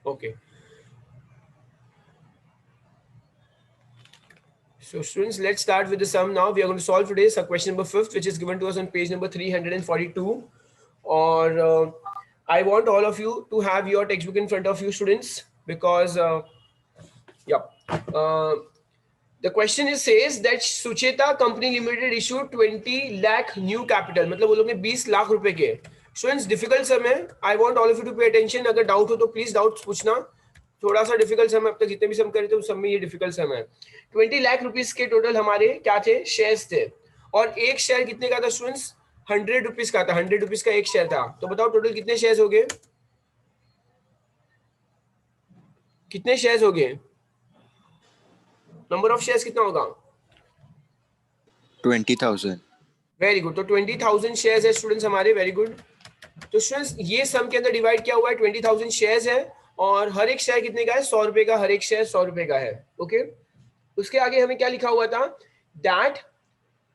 Okay. So students, let's start with the sum now. We are going to solve today question number 5, which is given to us on page number 342. Or I want all of you to have your textbook in front of you, students, because the question is says that Sucheta Company Limited issued 20 lakh new capital. मतलब वो लोग ने 20 लाख रुपए के. Students, difficult sum है. I want all of you to pay attention. अगर doubt हो तो please doubts पूछना. थोड़ा सा डिफिकल्ट सम है. अब तक जितने भी सम करे थे उस सम में ये डिफिकल्ट सम है. 20 लाख रुपीस के टोटल हमारे क्या थे? शेयर्स थे. और एक शेयर कितने का था स्टूडेंट्स? 100 रुपीज का था. 100 रुपीज का एक शेयर था. तो बताओ टोटल कितने शेयर्स हो गए? कितने शेयर्स हो गए? नंबर ऑफ शेयर्स कितना होगा? 20,000. Very good. तो 20,000 शेयर्स है स्टूडेंट्स हमारे. Very good. तो स्टूडेंट्स ये सम के अंदर डिवाइड किया हुआ है. 20,000 शेयर्स है और हर एक शेयर कितने का है? 100 रुपए का. हर एक शेयर 100 रुपए का है. ओके. उसके आगे हमें क्या लिखा हुआ था? That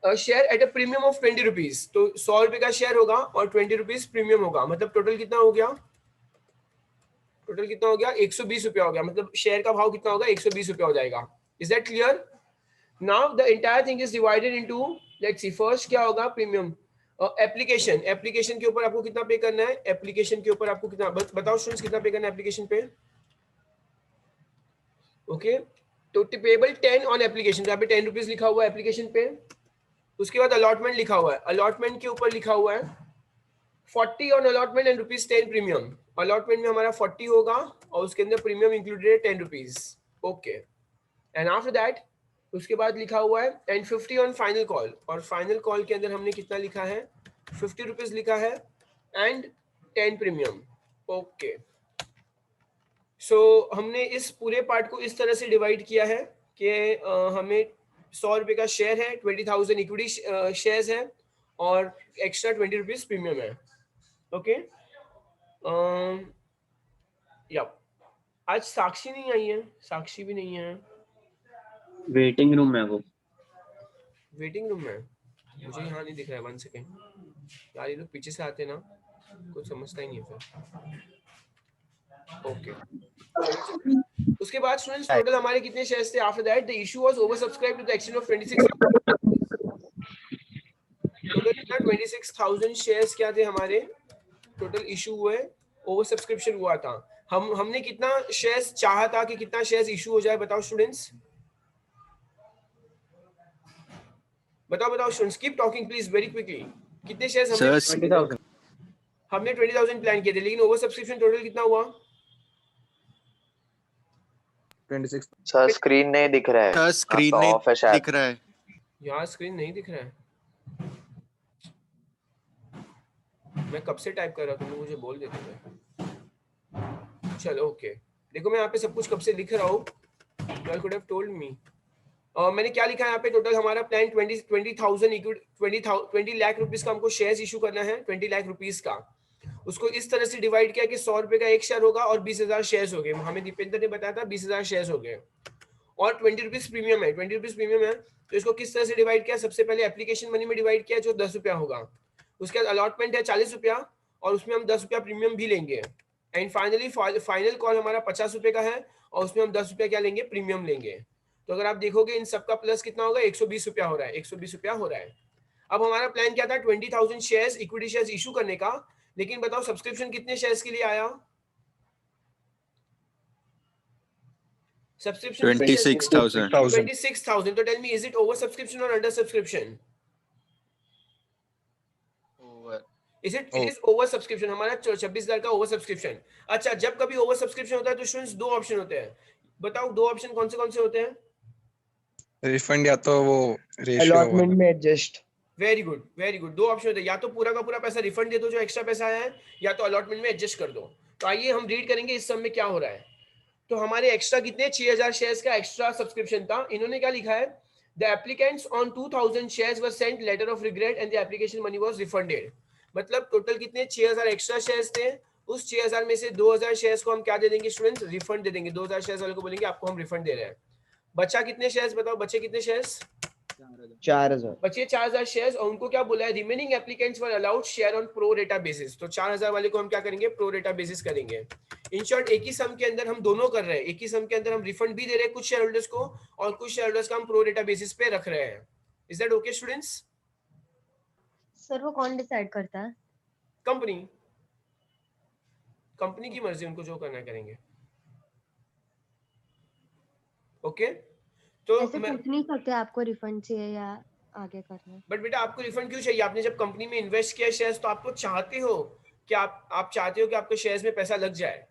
share at a premium of 20 rupees. तो 100 रुपए का शेयर होगा और 20 रुपीज प्रीमियम होगा. मतलब टोटल कितना हो गया? टोटल कितना हो गया? 120 रुपया हो गया. मतलब शेयर का भाव कितना होगा? 120 रुपया हो जाएगा. Is that clear? Now the entire thing is divided into, let's see, first क्या होगा? प्रीमियम. एप्लीकेशन. एप्लीकेशन के ऊपर आपको कितना पे करना है? एप्लीकेशन के ऊपर आपको कितना, बताओ स्टूडेंट्स, कितना पे करना है एप्लीकेशन पे? ओके. तो पेबल 10 ऑन एप्लीकेशन. यहाँ पे 10 रुपीज लिखा हुआ है एप्लीकेशन पे. उसके बाद अलॉटमेंट लिखा हुआ है. अलॉटमेंट के ऊपर लिखा हुआ है 40 on allotment and ₹10 premium. Allotment में हमारा 40 होगा और उसके अंदर प्रीमियम इंक्लूडेड है 10 rupees. Okay. And after that उसके बाद लिखा हुआ है एंड 50 ऑन फाइनल कॉल. और फाइनल कॉल के अंदर हमने कितना लिखा है? 50 रुपीज लिखा है एंड 10 प्रीमियम. ओके. सो हमने इस पूरे पार्ट को इस तरह से डिवाइड किया है कि हमें 100 रुपए का शेयर है, 20,000 इक्विटी शेयर्स है और एक्स्ट्रा 20 रुपीज प्रीमियम है. ओके. या आज साक्षी नहीं आई है. साक्षी भी नहीं है. वेटिंग रूम में वो. वेटिंग रूम में मुझे यहाँ नहीं दिख रहा है. 1 सेकेंड यार. ये लोग पीछे से आते ना, कुछ समझता ही नहीं है फिर. ओके. उसके बाद स्टूडेंट्स टोटल हमारे कितने शेयर्स थे? After that the issue was over subscribe to the extent of 26. Total कितना? 26,000 शेयर्स क्या थे हमारे? टोटल इशू हुए, ओवर सब्सक्रिप्शन हुआ था. हमने कितना शेयर्स चाहा था कि कितना शेयर्स इशू हो जाए? बताओ स्टूडेंट्स, बताओ students. Keep talking please very quickly. कितने शेयर्स हमने? 20,000. हमने 20,000 प्लान किए थे, लेकिन ओवर सब्सक्रिप्शन टोटल कितना हुआ? 26. सर स्क्रीन नहीं दिख रहा है. सर स्क्रीन नहीं ऑफ है शायद. दिख रहा है. यार स्क्रीन नहीं दिख रहा है. मैं कब से टाइप कर रहा था, तुम मुझे बोल देते थे. चलो ओके. देखो मैं यहाँ पे सब कुछ कब से लिख रहा हूँ. You could have told me. मैंने क्या लिखा है यहाँ पे? टोटल हमारा प्लान 20 लाख रुपीस का हमको शेयर्स इशू करना है. 20 लाख रुपीस का. उसको इस तरह से डिवाइड किया कि 100 रुपए का एक शेयर होगा और 20,000 शेयर्स हो गए. हमें दीपेंद्र ने बताया था 20,000 शेयर्स हो गए और 20 रुपीज प्रीमियम है. 20 रुपीज प्रीमियम है. तो इसको किस तरह से डिवाइड किया? सबसे पहले एप्लीकेशन मनी में डिवाइड किया जो 10 रुपया होगा. उसके बाद अलॉटमेंट है 40 रुपया और उसमें हम 10 रुपया प्रीमियम भी लेंगे. एंड फाइनली फाइनल कॉल हमारा 50 रुपए का है और उसमें हम 10 रुपया क्या लेंगे? प्रीमियम लेंगे. तो अगर आप देखोगे इन सबका प्लस कितना होगा? 120 रुपया हो रहा है. 120 रुपया हो रहा है. अब हमारा प्लान क्या था? 20,000 शेयर्स, इक्विटी शेयर्स इशू करने का. लेकिन बताओ सब्सक्रिप्शन कितने शेयर्स के लिए आया? सब्सक्रिप्शन 26,000. 26,000. तो tell me, is it over subscription और under subscription? Is it over subscription. हमारा 26,000 का ओवर सब्सक्रिप्शन. अच्छा, जब कभी ओवर सब्सक्रिप्शन होता है तो स्टूडेंट्स दो ऑप्शन होते हैं. बताओ दो ऑप्शन कौन से होते हैं? रिफंड या तो वो रेशियो अलॉटमेंट में adjust. Very good, very good. दो ऑप्शन होते हैं. या तो पूरा का पूरा पैसा रिफंड दे दो जो एक्स्ट्रा पैसा आया है, या तो अलॉटमेंट में एडजस्ट कर दो. तो आइए हम रीड करेंगे इस सम में क्या हो रहा है. तो हमारे एक्स्ट्रा कितने? 6,000 शेयर्स का एक्स्ट्रा सब्सक्रिप्शन था. इन्होंने क्या लिखा है? The applicants on 2,000 shares were sent letter of regret and the application money was refunded. मतलब टोटल कितने? 6,000 एक्स्ट्रा शेयर्स थे. उस 6,000 में से 2,000 शेयर्स को हम क्या दे देंगे स्टूडेंट्स? रिफंड दे देंगे. 2,000 शेयर्स वाले को बोलेंगे आपको हम रिफंड दे रहे हैं. बचा कितने शेयर्स? बताओ बचे कितने शेयर्स? 4,000. बचे 4,000 शेयर्स और उनको क्या बोला है, remaining applicants were allowed share on pro रेटा बेसिस। तो 4,000 वाले को हम क्या करेंगे, प्रो रेटा बेसिस करेंगे। इन शॉर्ट एक ही सम के अंदर हम दोनों कर रहे हैं, एक ही सम के अंदर हम रिफंड भी दे रहे हैं कुछ शेयर होल्डर्स को और कुछ शेयर होल्डर्स का हम प्रो रेटा बेसिस पे रख रहे हैं। Is that okay students? Sir वो कौन डिसाइड करता है? कंपनी, कंपनी की मर्जी, उनको जो करना है करेंगे। ओके तो ऐसे पूछ नहीं सकते आपको रिफंड चाहिए या आगे करना है? बट बेटा आपको रिफंड क्यों चाहिए? आपने जब कंपनी में इन्वेस्ट किया शेयर्स तो आपको चाहते हो कि आप चाहते हो कि आपके शेयर्स में पैसा लग जाए,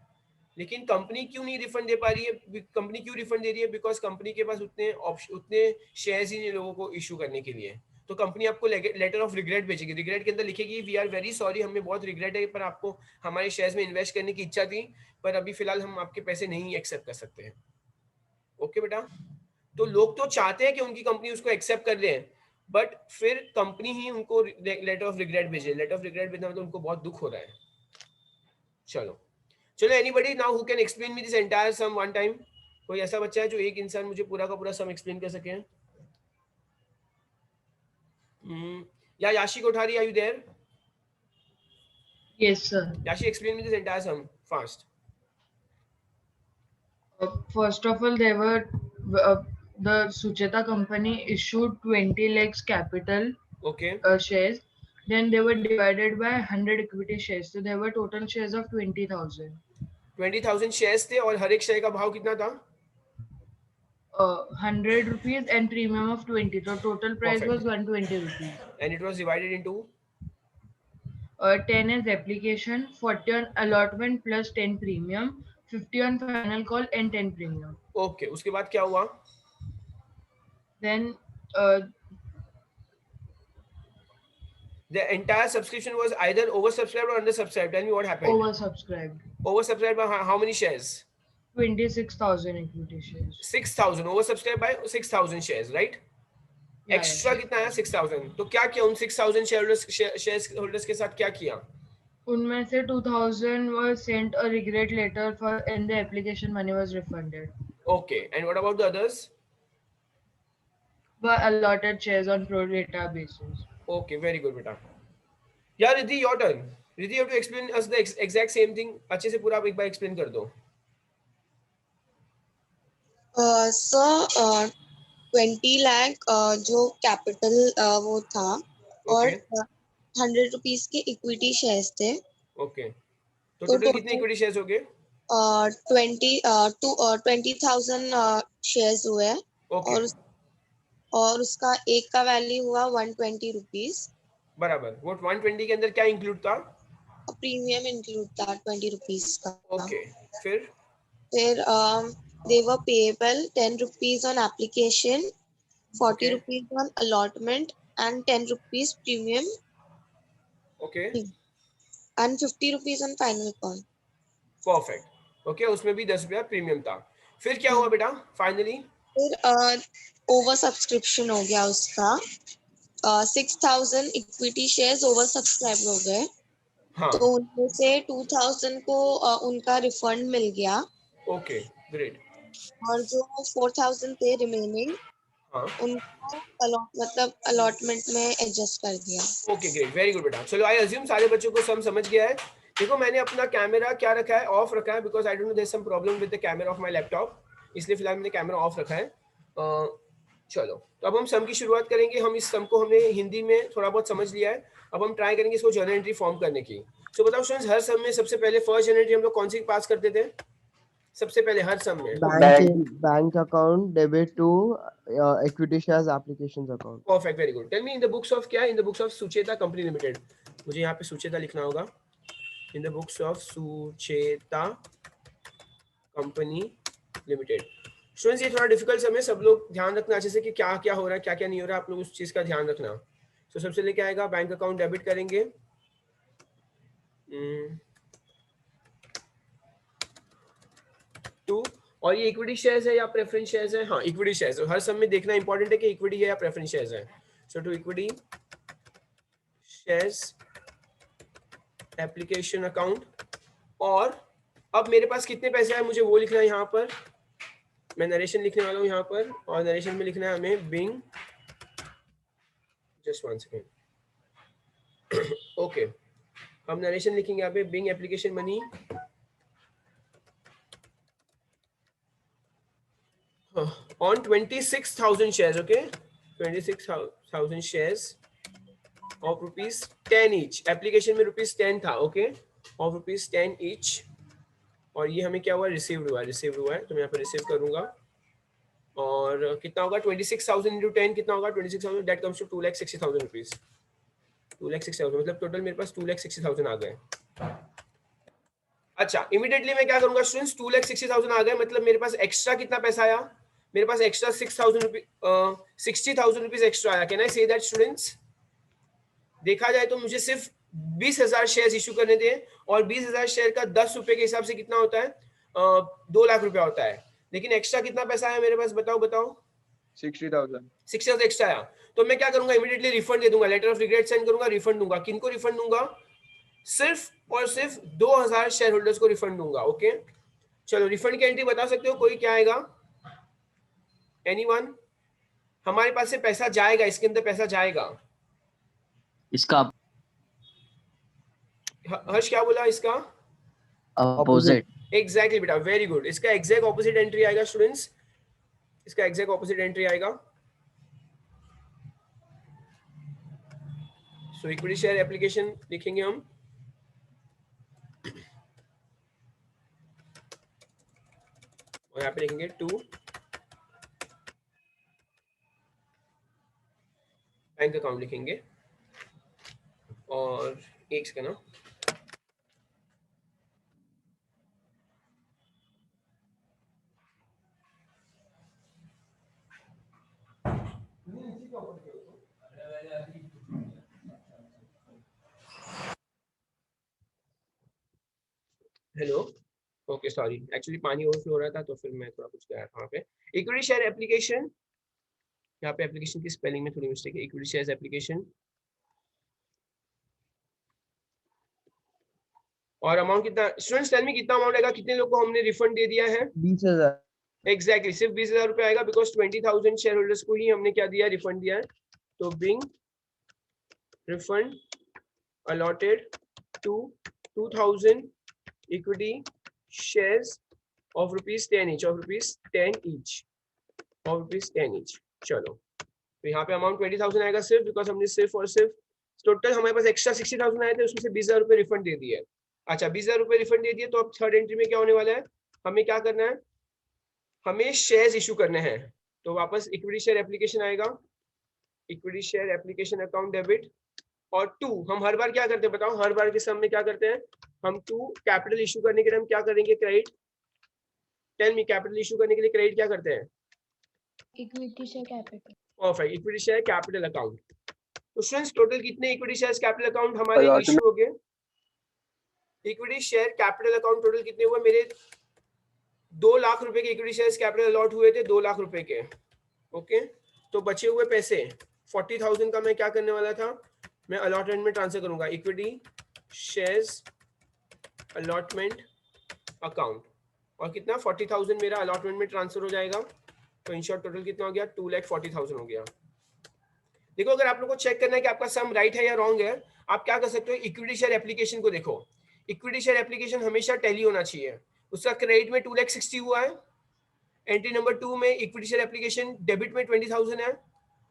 लेकिन कंपनी क्यों नहीं रिफंड दे पा रही है? कंपनी क्यों रिफंड दे रही है? बिकॉज कंपनी के पास उतने शेयर्स ही नहीं लोगों को इशू करने के लिए। तो कंपनी आपको लेटर ऑफ रिग्रेट भेजेगी, रिग्रेट के अंदर लिखेगी वी आर वेरी सॉरी, हमें बहुत रिग्रेट है, पर आपको हमारे शेयर्स में इन्वेस्ट करने की इच्छा थी, पर अभी फिलहाल हम आपके पैसे नहीं एक्सेप्ट कर सकते हैं। ओके बेटा, तो लोग तो चाहते हैं कि उनकी कंपनी उसको एक्सेप्ट कर दे, बट फिर कंपनी ही उनको लेटर ऑफ रिग्रेट भेजे। लेटर ऑफ रिग्रेट भेजना तो उनको बहुत दुख हो रहा है। चलो anybody now who can explain me this entire sum one time? कोई ऐसा बच्चा है जो एक इंसान मुझे पूरा का पूरा सम एक्सप्लेन कर सके? या Yashi Kothari, are you there? Yes, sir. Yashi explain me this entire sum fast. First of all, the Sucheta company issued 20 lakhs capital okay shares. Then they were divided by 100 equity shares. So there were total shares of 20,000. 20,000 shares थे और हर एक share का भाव कितना था? 100 rupees and premium of 20. So total price Perfect. was 120 rupees. And it was divided into 10 as application, 40 on allotment plus 10 premium, 50 on final call and 10 premium. Okay उसके बाद क्या हुआ? Then The entire subscription was either oversubscribed or undersubscribed. Tell me what happened. oversubscribed. Oversubscribed by how many shares? 26,000 equity shares. 6,000. Oversubscribed by 6,000 shares, right? Yeah, Extra कितना आया? 6,000. तो क्या किया उन 6,000 शेयर होल्डर्स के साथ? क्या किया? उनमें से 2,000 was sent a regret letter for and the application money was refunded. Okay. And what about the others? Were allotted shares on pro rata basis. Okay, very good, beta. Yeah, Riddhi, your turn. Riddhi, you have to explain us the exact same thing. अच्छे से पूरा आप एक बार explain कर दो. Sir 20 lakh जो capital वो था और 100 रुपीस के इक्विटी शेयर्स थे। ओके तो टोटल कितने इक्विटी शेयर्स हो गए? 20,000 शेयर्स हुए और उसका एक का वैल्यू हुआ 120 रुपीस। बराबर। वो 120 के अंदर क्या इंक्लूड था? प्रीमियम इंक्लूड था 20 रुपीस का। ओके फिर they were payable 10 rupees on application, 40 rupees on allotment and 10 rupees premium. Okay. And 50 rupees on final call. Perfect. Okay, उसमें भी 10 रुपया प्रीमियम था। फिर क्या हुआ बेटा फाइनली? फिर ओवर सब्सक्रिप्शन हो गया उसका। 6,000 इक्विटी शेयर्स ओवर सब्सक्राइब हो गए। हाँ. तो उनमें से 2,000 को उनका रिफंड मिल गया। Okay great. और जो 4,000 थे रिमेनिंग उनको मतलब अलॉटमेंट में एडजस्ट कर दिया। ओके ग्रेट, वेरी गुड बेटा। चलो आई अज्यूम सारे बच्चों को समझ गया है। देखो मैंने अपना कैमरा क्या रखा है, ऑफ रखा है, because I don't know there is some problem with the camera of my laptop, इसलिए फिलहाल मैंने कैमरा ऑफ रखा है। चलो तो अब हम सम की शुरुआत करेंगे। हम इस सम को हमने हिंदी में थोड़ा बहुत समझ लिया है, अब हम ट्राई करेंगे इसको जर्नल एंट्री फॉर्म करने की। सो बताओ स्टूडेंट्स, हर सम में सबसे पहले फर्स्ट जर्नल एंट्री हम लोग कौन सी पास करते थे? सबसे पहले हर सम में bank account debit to equity shares applications account. Perfect, very good. Tell me in the books of क्या है? In the books of Sucheta company limited. मुझे यहाँ पे सुचेता लिखना होगा। In the books of Sucheta company limited. Students ये थोड़ा डिफिकल्ट सम है, सब लोग ध्यान रखना अच्छे से कि क्या क्या हो रहा है, क्या क्या नहीं हो रहा है, आप लोग उस चीज का ध्यान रखना। तो सबसे लेके आएगा बैंक अकाउंट डेबिट करेंगे। टू, और ये इक्विटी शेयर्स है या प्रेफरेंस शेयर्स है? हाँ इक्विटी शेयर्स है। हर सब में देखना इंपॉर्टेंट है कि इक्विटी है या प्रेफरेंस शेयर्स है। So to equity shares application account. और अब मेरे पास कितने पैसे हैं मुझे वो लिखना है यहाँ पर। मैं नरेशन लिखने वाला हूँ यहाँ पर, और नरेशन में लिखना है हमें बिंग जस्ट 1 सेकेंड. ओके, हम नरेशन लिखेंगे यहाँ पे. Being application money on 26,000 shares. Okay, 26,000 shares of rupees 10 each. Application में रुपीज 10 था. Okay, of rupees 10 each. और ये हमें क्या हुआ, रिसीव्ड हुआ है. तो मैं यहाँ पे रिसीव करूंगा. और कितना होगा, 26,000 into 10 कितना होगा, 26,000. That comes to 2,60,000 rupees. 2,60,000 मतलब टोटल मेरे पास 2,60,000 आ गए. अच्छा, इमीडिएटली मैं क्या करूंगा स्टूडेंट्स, 2,60,000 आ गए, मतलब मेरे पास एक्स्ट्रा कितना पैसा आया, मेरे पास एक्स्ट्रा 60,000 रुपीज एक्स्ट्रा आया. Can I say that students? देखा जाए तो मुझे सिर्फ 20,000 शेयर इशू करने थे, और 20,000 शेयर का 10 रुपए के हिसाब से कितना होता है, 2 लाख रुपया होता है. लेकिन एक्स्ट्रा कितना पैसा आया मेरे पास, बताओ. 60,000 एक्स्ट्रा आया. तो मैं क्या करूंगा, इमीडिएटली रिफंड दे दूंगा, लेटर ऑफ रिग्रेट सेंड करूंगा, रिफंड दूंगा. किनको रिफंड दूंगा, सिर्फ और सिर्फ 2,000 शेयर होल्डर्स को रिफंड दूंगा. ओके, चलो रिफंड की एंट्री बता सकते हो कोई, क्या आएगा, एनीवन? हमारे पास से पैसा जाएगा, इसके अंदर पैसा जाएगा. इसका हर्ष क्या बोला, इसका अपोजिट. एग्जैक्टली बेटा, वेरी गुड. इसका एग्जैक्ट ऑपोजिट एंट्री आएगा स्टूडेंट्स, इसका एग्जैक्ट ऑपोजिट एंट्री आएगा. सो इक्विटी शेयर एप्लीकेशन लिखेंगे हम. और यहाँ पे लिखेंगे 2 बैंक अकाउंट लिखेंगे, और एक सेकंड ना, हेलो. ओके सॉरी, एक्चुअली पानी ओवरफ्लो हो रहा था तो फिर मैं थोड़ा कुछ गया था वहाँ पे. इक्विटी शेयर एप्लीकेशन, यहाँ पे एप्लीकेशन की स्पेलिंग में थोड़ी मिस्टेक है. इक्विटी शेयर एप्लीकेशन, और अमाउंट कितना स्टूडेंट्स, टेल मी कितना अमाउंट आएगा, कितने लोग को हमने रिफंड दे दिया है? 20,000. एग्जैक्टली, सिर्फ 20,000 रुपए आएगा, बिकॉज 20,000 शेयर होल्डर्स को ही हमने क्या दिया, रिफंड दिया है. तो being refund allotted to 2,000 equity shares of rupees 10 each, of rupees 10 each, of rupees 10 each. चलो, तो यहाँ पे अमाउंट 20,000 आएगा सिर्फ, बिकॉज हमने सिर्फ और सिर्फ टोटल हमारे पास एक्स्ट्रा 60,000 आए थे, उसमें से 20,000 रुपए रिफंड दे दिए. अच्छा, 20,000 रुपए रिफंड दे दिए, तो अब थर्ड एंट्री में क्या होने वाला है, हमें क्या करना है, हमें शेयर्स इशू करने हैं. तो वापस इक्विटी शेयर एप्लीकेशन आएगा, equity share application account debit, और 2 हम हर बार क्या करते हैं बताओ, हर बार के सम में क्या करते हैं हम, 2 कैपिटल इशू करने के लिए हम क्या करेंगे, credit. Tell me, capital issue करने के लिए क्रेडिट क्या करते हैं, equity share capital. Perfect, equity share capital account. तो स्टूडेंट्स टोटल कितने इक्विटी शेयर कैपिटल अकाउंट हमारे इशू हो गए, equity share capital account total कितने हुए मेरे, 2 लाख रुपए के इक्विटी शेयर कैपिटल अलॉट हुए थे, 2 लाख रुपए के. ओके, तो बचे हुए पैसे 40,000 का मैं क्या करने वाला था, मैं अलॉटमेंट में ट्रांसफर करूंगा, इक्विटी शेयर्स अलॉटमेंट अकाउंट, और कितना 40,000 मेरा अलॉटमेंट में ट्रांसफर हो जाएगा. तो इन शॉर्ट टोटल कितना हो गया, 2,40,000 हो गया. देखो, अगर आप लोग को चेक करना है कि आपका सम राइट है या रॉन्ग है, आप क्या कर सकते हो, इक्विटी शेयर एप्लीकेशन को देखो. इक्विटी शेयर एप्लीकेशन हमेशा टैली होना चाहिए. उसका क्रेडिट में 2,60,000 हुआ है, एंट्री नंबर 2 में इक्विटी शेयर एप्लीकेशन डेबिट में 20,000 है,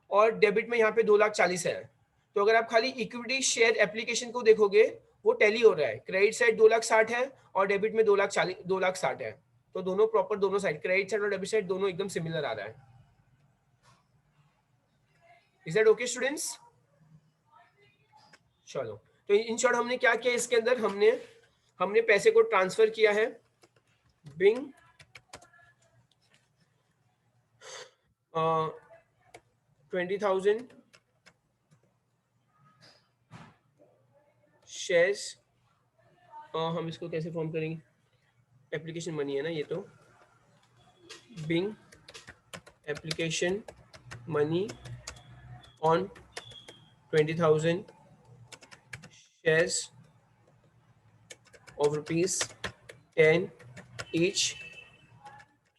और डेबिट में यहाँ पे 2,40,000 है. तो अगर आप खाली इक्विटी शेयर एप्लीकेशन को देखोगे, वो टैली हो रहा है. क्रेडिट साइड 2,60,000 है, और डेबिट में 2,60,000 है. तो दोनों प्रॉपर, दोनों साइड, क्रेडिट साइड और डेबिट साइड दोनों एकदम सिमिलर आ रहा है. Is that okay students? चलो, तो इन शॉर्ट हमने क्या किया, इसके अंदर हमने पैसे को ट्रांसफर किया है. बिंग 20,000 शेयर्स, हम इसको कैसे फॉर्म करेंगे, एप्लीकेशन मनी है ना ये, तो being application money on 20,000 shares of rupees 10 each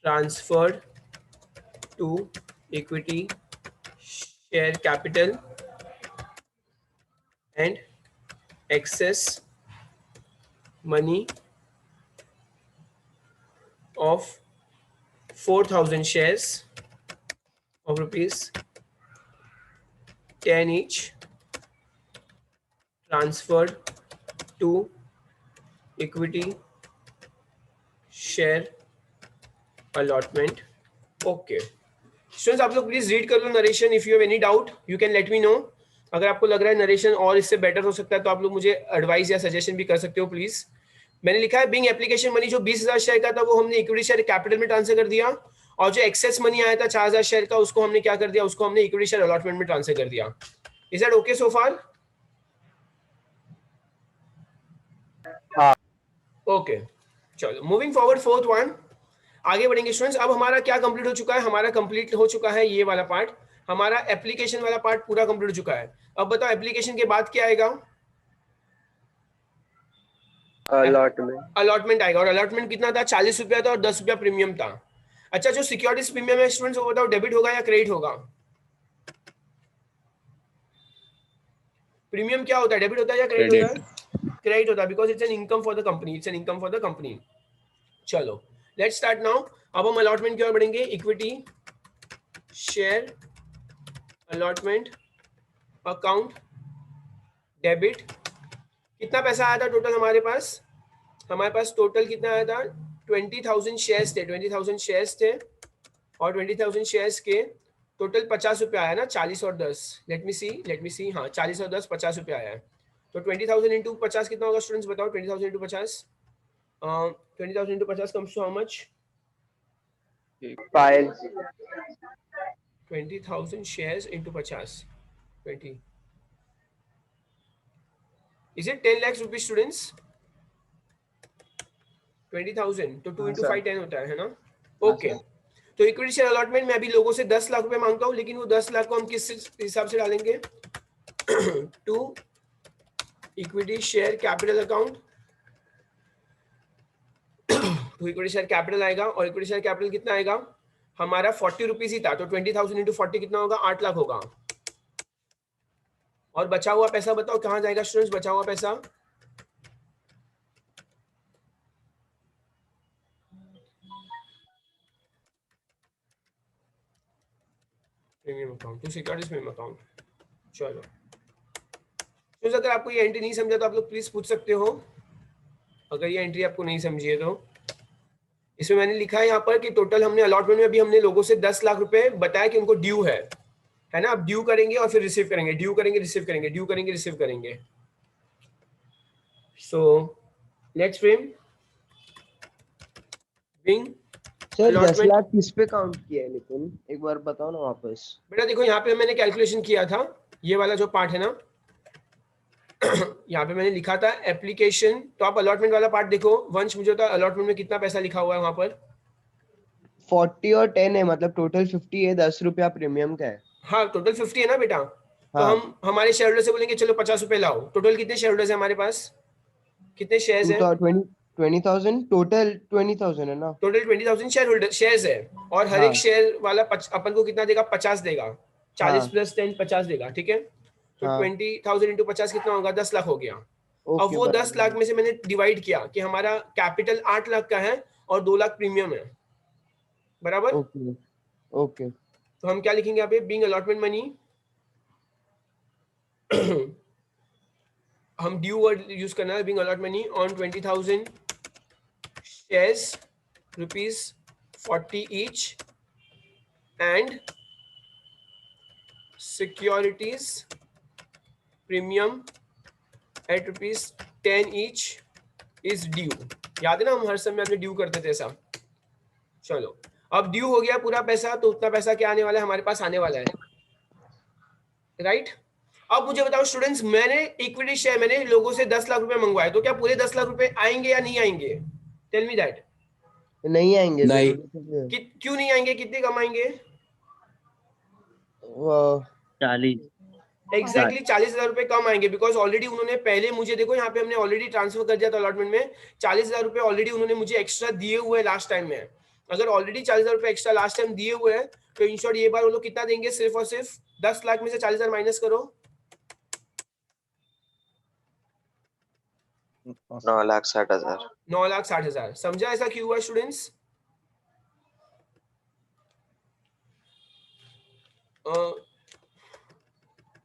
transferred to equity share capital and excess money of 4,000 shares of rupees 10 each transferred to equity share allotment. Okay. Students आप लोग please read कर लो narration. If you have any doubt you can let me know. अगर आपको लग रहा है narration और इससे बेटर हो सकता है तो आप लोग मुझे एडवाइस या सजेशन भी कर सकते हो प्लीज. मैंने लिखा है बिंग एप्लीकेशन मनी जो 20,000 शेयर का था वो हमने इक्विटी शेयर कैपिटल में ट्रांसफर कर दिया, और जो एक्सेस मनी आया था 4,000 शेयर का उसको हमने क्या कर दिया, उसको हमने इक्विटी शेयर अलॉटमेंट में ट्रांसफर कर दिया. Is that okay so far? Okay चलो मूविंग फॉरवर्ड फोर्थ वन. आगे बढ़ेंगे स्टूडेंट्स. अब हमारा क्या कंप्लीट हो चुका है? हमारा कंप्लीट हो चुका है ये वाला पार्ट. हमारा एप्लीकेशन वाला पार्ट पूरा कंप्लीट हो चुका है. अब बताओ एप्लीकेशन के बाद क्या आएगा? अलॉटमेंट आएगा. और अलॉटमेंट कितना था? 40 रुपया था और 10 रुपया प्रीमियम था. अच्छा जो सिक्योरिटीज प्रीमियम है स्टूडेंट्स वो बताओ डेबिट होगा या क्रेडिट होगा? प्रीमियम क्या होता है? डेबिट होता है या क्रेडिट होता है? क्रेडिट होता है because it's an income for the company. It's an income for the company. चलो लेट्स स्टार्ट नाउ. अब हम अलॉटमेंट की ओर बढ़ेंगे. Equity share allotment account debit. कितना पैसा आया था टोटल हमारे पास? हमारे पास टोटल कितना आया था? 20,000 शेयर्स थे. 20,000 शेयर्स थे और 20,000 शेयर्स के टोटल 50 रुपया आया ना. 40 और 10. लेट मी सी. हाँ 40 और 10 50 रुपया आया है. तो 20,000 इंटू 50 कितना होगा स्टूडेंट्स बताओ? 20,000 into 50 20,000 into 50 comes to how much? 5. 20,000 shares into 50. 20. Is it 10 lakhs rupees students? 20,000 तो 2 into 5 10 होता है ना? ओके. तो इक्विटी शेयर अलॉटमेंट में अभी लोगों से 10 लाख रुपए मांगता हूँ, लेकिन वो 10 लाख को हम किस हिसाब से डालेंगे? To equity share capital account. तो इक्विटी शेयर कैपिटल आएगा और इक्विटी शेयर कैपिटल कितना आएगा? हमारा 40 रुपीज ही था. तो 20,000 इंटू 40 कितना होगा? 8 लाख होगा. और बचा हुआ पैसा बताओ कहां जाएगा स्टूडेंट्स? बचा हुआ पैसा premium account to securities premium account. चलो तो अगर आपको ये एंट्री नहीं समझा तो आप लोग प्लीज पूछ सकते हो. अगर ये एंट्री आपको नहीं समझी है तो इसमें मैंने लिखा है यहाँ पर कि टोटल हमने अलॉटमेंट में अभी हमने लोगों से 10 लाख रुपए बताया कि उनको ड्यू है ना. अब ड्यू करेंगे और फिर रिसीव करेंगे. ड्यू करेंगे रिसीव करेंगे. ड्यू करेंगे रिसीव करेंगे. So let's frame being sir 10 lakh किस पे काउंट किया है? लेकिन एक बार बताओ ना वापस. बेटा देखो यहाँ पे मैंने कैलकुलेशन किया था. ये वाला जो पार्ट है ना यहाँ पे मैंने लिखा था एप्लीकेशन. तो आप अलॉटमेंट वाला पार्ट देखो. वंश मुझे तो अलॉटमेंट में कितना पैसा लिखा हुआ है वहां पर? 40 और 10 है, मतलब टोटल 50 है. 10 रुपया प्रीमियम का है. हाँ टोटल 50 है ना बेटा. तो हाँ. हम हमारे शेयर होल्डर से बोलेंगे चलो 50 रुपए लाओ. टोटल कितने शेयर होल्डर्स है हमारे पास? कितने शेयर्स है? 20,000 टोटल 20,000 है ना. टोटल 20,000 शेयर होल्डर शेयर्स है और हर एक शेयर वाला अपन को कितना देगा? 50 देगा. 40 प्लस 10 50 देगा. ठीक है. तो 20,000 इंटू 50 कितना होगा? 10 लाख हो गया. अब वो 10 लाख में से मैंने डिवाइड किया कि हमारा कैपिटल 8 लाख का है और 2 लाख प्रीमियम है. बराबर. ओके. तो हम क्या लिखेंगे यहाँ पे? Being allotment money. हम ड्यू वर्ड यूज करना है. Being allotment money on 20,000 shares rupees 40 each and securities premium eight rupees 10 each is due. याद है ना हम हर समय अपने ड्यू करते थे ऐसा. चलो अब ड्यू हो गया पूरा पैसा. तो उतना पैसा क्या आने वाला है हमारे पास? आने वाला है राइट. अब मुझे बताओ स्टूडेंट्स, मैंने इक्विटी शेयर मैंने लोगों से 10 लाख रुपए मंगवाए. तो क्या पूरे 10 लाख रुपए आएंगे या नहीं आएंगे? Tell me that. नहीं आएंगे. नहीं. क्यों नहीं आएंगे? कितने कमाएंगे? 40. एग्जैक्टली 40,000 रुपए कम आएंगे. बिकॉज ऑलरेडी उन्होंने पहले मुझे देखो यहाँ पे हमने ऑलरेडी ट्रांसफर कर दिया था अलॉटमेंट में. 40,000 रुपए ऑलरेडी उन्होंने मुझे एक्स्ट्रा दिए हुए लास्ट टाइम में. अगर ऑलरेडी 40,000 रुपए एक्स्ट्रा लास्ट टाइम दिए हुए हैं तो इन शॉर्ट ये बार वो लोग कितना देंगे? सिर्फ और सिर्फ 10 लाख में से 40,000 माइनस करो. 9,60,000। 9,60,000। समझा ऐसा क्यों हुआ students?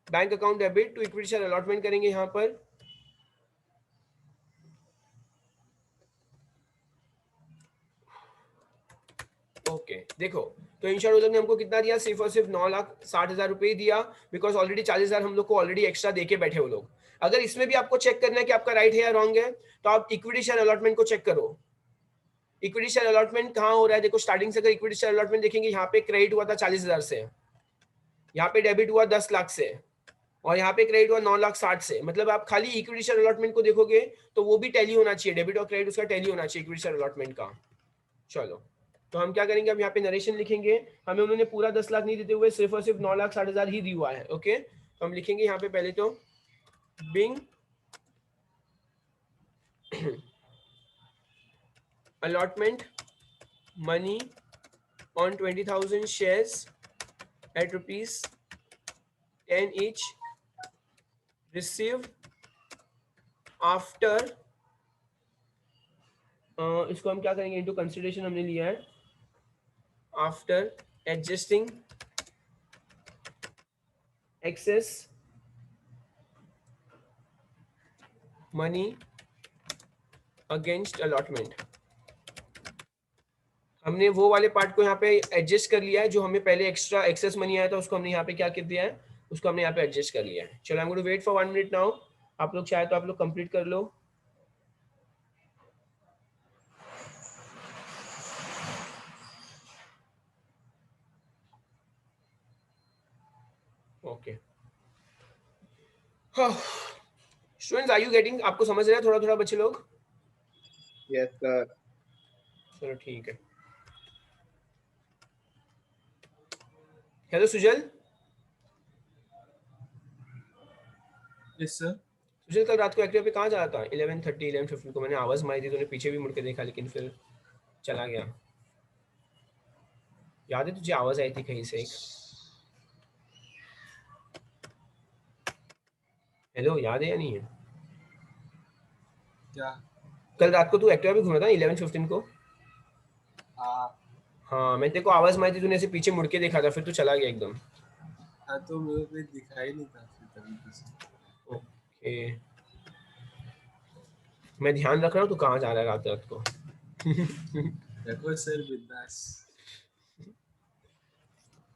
Bank account debit to equity share allotment करेंगे यहाँ पर। ओके देखो, तो इंश्योर ने हमको कितना दिया? सिर्फ और सिर्फ 9,60,000 रुपए ही दिया, बिकॉज ऑलरेडी 40,000 हम लोग को ऑलरेडी एक्स्ट्रा देके बैठे वो लोग। अगर इसमें भी आपको चेक करना है कि आपका राइट है या रॉन्ग है, तो आप इक्विटी शेयर अलॉटमेंट को चेक करो। इक्विटी शेयर अलॉटमेंट कहाँ हो रहा है? देखो स्टार्टिंग से अगर इक्विटी शेयर अलॉटमेंट देखेंगे, यहाँ पे क्रेडिट हुआ था 40,000 से, यहाँ पे डेबिट हुआ 10 लाख से, और यहाँ पे क्रेडिट हुआ 9,60,000 से। मतलब आप खाली इक्विटी शेयर अलॉटमेंट को देखोगे तो वो भी टैली होना चाहिए, डेबिट और क्रेडिट उसका टैली होना चाहिए इक्विटी शेयर अलॉटमेंट का। चलो तो हम क्या करेंगे, अब यहाँ पे नरेशन लिखेंगे। हमें उन्होंने पूरा 10 लाख नहीं देते हुए सिर्फ और सिर्फ 9,60,000 ही दिया हुआ है। ओके, तो हम लिखेंगे यहाँ पे पहले तो Bing allotment money on 20,000 shares at rupees 10 each received after इसको हम क्या करेंगे, इनटू कंसिडरेशन हमने लिया है, after adjusting excess money against allotment। हमने वो वाले पार्ट को यहाँ पे एडजस्ट कर लिया है, जो हमें पहले एक्स्ट्रा एक्सेस मनी आया था उसको हमने यहाँ पे क्या कर दिया है, उसको हमने यहाँ पे एडजस्ट कर लिया है। चलो I am going to wait for 1 minute now. आप लोग चाहे तो आप लोग कंप्लीट कर लो। Okay students, are you getting? आपको समझ रहे हैं थोड़ा थोड़ा बच्चे लोग? Yes sir. चलो ठीक है। Hello Sujal. Yes sir. Sujal कल रात को एक्टिवा पे कहाँ जा रहा था? 11:30 11:15 को मैंने आवाज मारी थी, तूने पीछे भी मुड़ के देखा लेकिन फिर चला गया। याद है तुझे आवाज आई थी कहीं से एक? हेलो, याद है या नहीं है? क्या? कल रात को तू एक्टिवा पे घूमा था 11:15 को? हाँ मैं तेरे को आवाज मारी थी, तूने ऐसे पीछे मुड़ के देखा था, फिर तू चला गया एकदम। हाँ तो मेरे को दिखाई नहीं था फिर तरीके से। ओके, मैं ध्यान रख रहा हूँ तू कहाँ जा रहा है रात रात को। देखो सर बिंदास।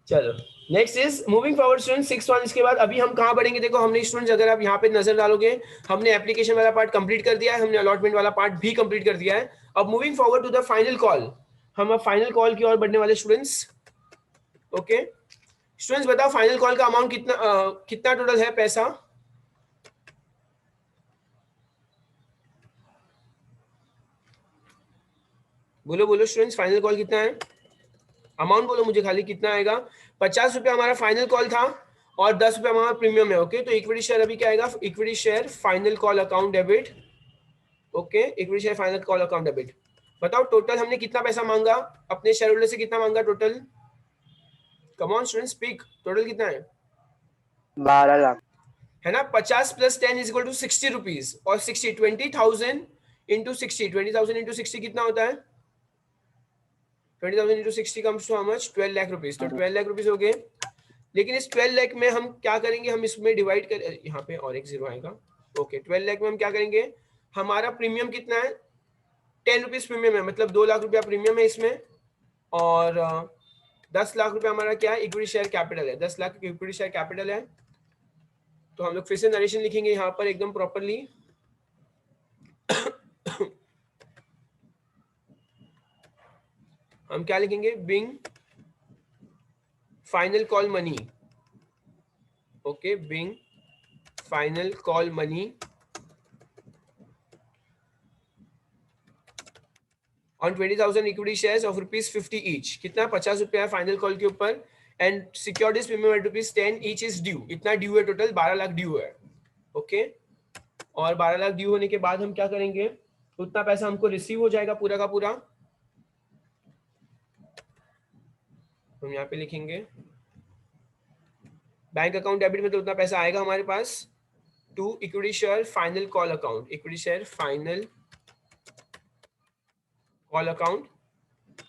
चलो next is moving forward student 6th one. इसके बाद अभी हम कहाँ बढ़ेंगे? देखो हमने स्टूडेंट्स, अगर आप यहाँ पे नजर डालोगे, हमने एप्लीकेशन वाला पार्ट कंप्लीट कर दिया है, हमने अलॉटमेंट वाला पार्ट भी कंप्लीट कर दिया है। अब moving forward to the final call, हम अब फाइनल कॉल की ओर बढ़ने वाले स्टूडेंट्स। ओके स्टूडेंट्स बताओ फाइनल कॉल का अमाउंट कितना कितना टोटल है पैसा? बोलो बोलो स्टूडेंट्स, फाइनल कॉल कितना है? अमाउंट बोलो मुझे खाली, कितना आएगा? 50 रुपये हमारा फाइनल कॉल था और 10 रुपये हमारा प्रीमियम है। ओके तो इक्विटी शेयर अभी क्या आएगा? Equity share final call account debit. Okay equity share final call account debit. बताओ टोटल हमने कितना पैसा मांगा अपने शेयर होल्डर से? कितना मांगा total? Come on students speak, total कितना है? 12 लाख है ना। 50 + 10 इज इक्वल टू 60 रुपीज, और 60 20,000 इंटू 60, 20,000 इंटू 60 कितना होता है? 20,000 into 60 comes to how much? 12 lakh rupees. तो 12 लाख रुपीज हो गए। लेकिन इस 12 लाख में हम क्या करेंगे? हम इसमें डिवाइड कर, यहाँ पे और एक जीरो आएगा। ओके 12 लाख में हम क्या करेंगे? हमारा प्रीमियम कितना है? 10 रुपीज प्रीमियम है, मतलब 2 लाख रुपया प्रीमियम है इसमें, और 10 लाख रुपया हमारा क्या है? इक्विटी शेयर कैपिटल है। 10 लाख इक्विटी शेयर कैपिटल है। तो हम लोग फिर से नरेशन लिखेंगे यहाँ पर एकदम प्रॉपरली। हम क्या लिखेंगे? Being final call money. Okay being final call money on 20,000 equity shares of ₹50 each. कितना? 50 रुपया है फाइनल कॉल के ऊपर, and securities premium at ₹10 each is due. इतना ड्यू है, टोटल 12 लाख ड्यू है। ओके और 12 लाख ड्यू होने के बाद हम क्या करेंगे? उतना पैसा हमको रिसीव हो जाएगा पूरा का पूरा। हम यहाँ पे लिखेंगे बैंक अकाउंट डेबिट में, तो उतना पैसा आएगा हमारे पास। To equity share final call account, equity share final call account.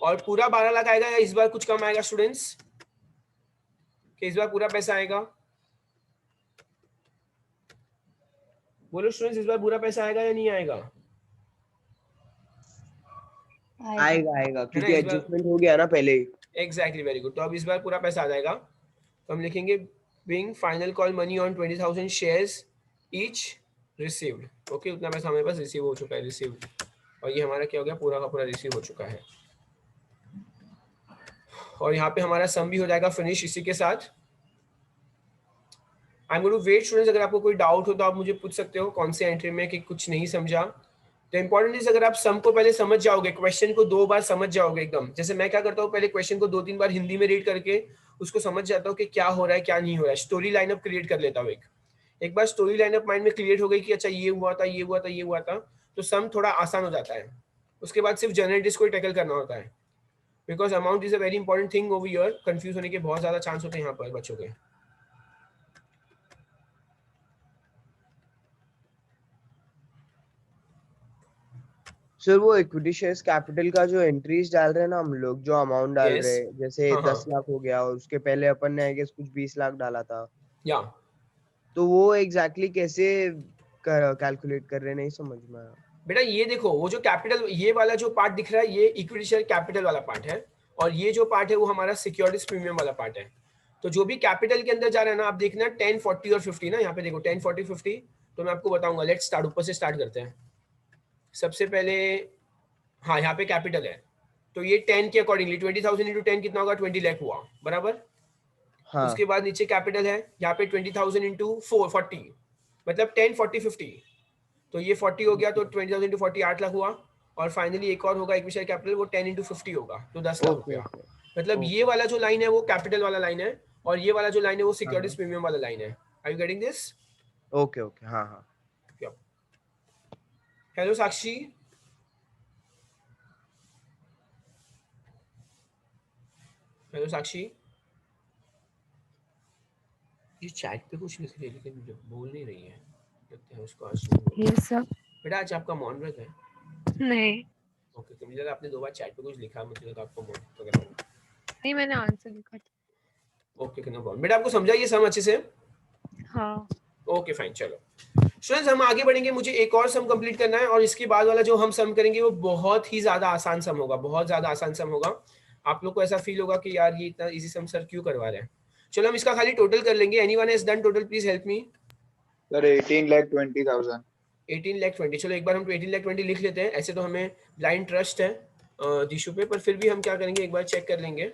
और पूरा 12 लाख आएगा या इस बार कुछ कम आएगा स्टूडेंट्स? कि इस बार पूरा पैसा आएगा? बोलो स्टूडेंट्स, इस बार पूरा पैसा आएगा या नहीं आएगा? आएगा आएगा, क्योंकि इस बार- एडजस्टमेंट हो गया ना पहले ही। Exactly, very good. तो अब इस बार पूरा पैसा आ जाएगा, तो हम लिखेंगे being final call money on 20,000 shares each received. Okay, उतना पैसा हमारे पास रिसीव हो चुका है, रिसीव्ड। और ये हमारा क्या हो गया, पूरा का पूरा रिसीव हो चुका है। और यहाँ पे हमारा सम भी हो जाएगा फिनिश इसी के साथ। I am going to wait students, अगर आपको कोई डाउट हो तो आप मुझे पूछ सकते हो कौन से एंट्री में कि कुछ नहीं समझा। तो इंपॉर्टेंट इज अगर आप सम को पहले समझ जाओगे, क्वेश्चन को 2 बार समझ जाओगे एकदम, जैसे मैं क्या करता हूँ, पहले क्वेश्चन को 2-3 बार हिंदी में रीड करके उसको समझ जाता हूँ कि क्या हो रहा है क्या नहीं हो रहा है। स्टोरी लाइनअप क्रिएट कर लेता हूँ। एक बार स्टोरी लाइनअप माइंड में क्रिएट हो गई कि अच्छा ये हुआ था, ये हुआ था, ये हुआ था, तो सम थोड़ा आसान हो जाता है। उसके बाद सिर्फ जनरलिस्ट को टैकल करना होता है, because amount is a very important thing over here. Confuse होने के बहुत ज्यादा चांस होते हैं यहाँ पर बच्चों के। सर वो इक्विटी शेयर्स कैपिटल का जो एंट्रीज डाल रहे हैं ना हम लोग, जो अमाउंट डाल Yes. रहे हैं, जैसे हाँ, 10 लाख हो गया और उसके पहले अपन ने आई गेस कुछ 20 लाख डाला था, या तो वो एग्जैक्टली कैसे कैलकुलेट कर रहे हैं, नहीं समझ में आया। बेटा ये देखो, वो जो कैपिटल, ये वाला जो पार्ट दिख रहा है, ये इक्विटी शेयर कैपिटल वाला पार्ट है, और ये जो पार्ट है वो हमारा सिक्योरिटीज प्रीमियम वाला पार्ट है। तो जो भी कैपिटल के अंदर जा रहा है ना, आप देखना 10, 40 और 50 ना, यहाँ पे देखो 10, 40, 50। तो मैं आपको बताऊंगा, लेट्स स्टार्ट, ऊपर से स्टार्ट करते हैं। सबसे पहले हाँ, यहाँ पे कैपिटल है, तो ये 10 के अकॉर्डिंगली 20,000 इंटू 10 कितना होगा, 20 लाख हुआ, बराबर। हाँ उसके बाद नीचे कैपिटल है, यहाँ पे 20,000 इंटू 40, मतलब 10, 40, 50। तो ये 40 हो गया, तो 20,000 इंटू 40 8 लाख हुआ। और फाइनली एक और होगा इक्विटी शेयर कैपिटल, वो 10 इंटू 50 होगा, तो 10 लाख ओके रुपया। ओके मतलब ये वाला जो लाइन है वो कैपिटल वाला लाइन है, और ये वाला जो लाइन है वो सिक्योरिटीज प्रीमियम वाला लाइन है। Are you getting this? Okay okay, हाँ हाँ। Hello Sakshi, hello Sakshi. ये चैट पे कुछ लिख रही है लेकिन बोल नहीं रही है, लगता है उसको आज नहीं। Yes sir. बेटा आज आपका मौन व्रत है? नहीं ओके, तो मुझे लगा आपने 2 बार चैट पे कुछ लिखा, मुझे लगा आपको मौन वगैरह होगा। नहीं, मैंने आंसर लिखा था। Okay, no problem. बेटा आपको समझा ये सम अच्छे से? हाँ ओके फाइन, चलो स्टूडेंट्स हम आगे बढ़ेंगे। मुझे एक और सम कंप्लीट करना है, और इसके बाद वाला जो हम सम करेंगे वो बहुत ही ज्यादा आसान सम होगा, बहुत ज्यादा आसान सम होगा। आप लोग को ऐसा फील होगा कि यार ये इतना इजी सम सर क्यों करवा रहे हैं। चलो हम इसका खाली टोटल कर लेंगे। Anyone has done total, please help me. Sir 18,20,000। 18 lakh 20। चलो एक बार हम 18 लाख 20 लिख लेते हैं। ऐसे तो हमें ब्लाइंड ट्रस्ट है दिशु पे, पर फिर भी हम क्या करेंगे, एक बार चेक कर लेंगे।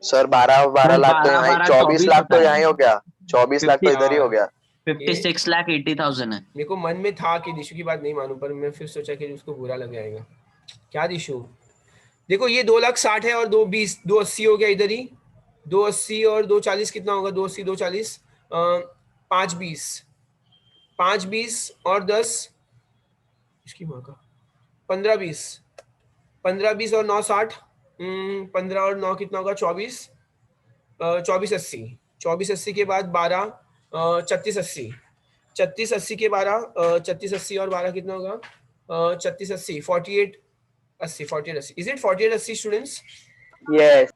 सर 12 लाख तो यहाँ, 24 लाख तो यहाँ ही हो गया, 24 लाख तो इधर ही हो गया। 56,80,000 है। मेरे को मन में था कि दिशु की बात नहीं मानूं, पर मैं फिर सोचा कि उसको बुरा लग जाएगा। क्या दिशु, देखो ये 2,60,000 है और 2,20, 2,80 हो गया इधर ही। 2,80 और 2,40 कितना होगा, 2,80, 2,40, 5,20, 5,20 और 10, इसकी माँ का 15,20, 15,20 और 9,60, 15 और 9 कितना होगा, 24, 24,80, 24,80 के बाद 12, 36,80, 36,80 के 12, 36,80 और 12 कितना होगा, 36,80, 48,80, 48,80। Is it 48,80 students? यस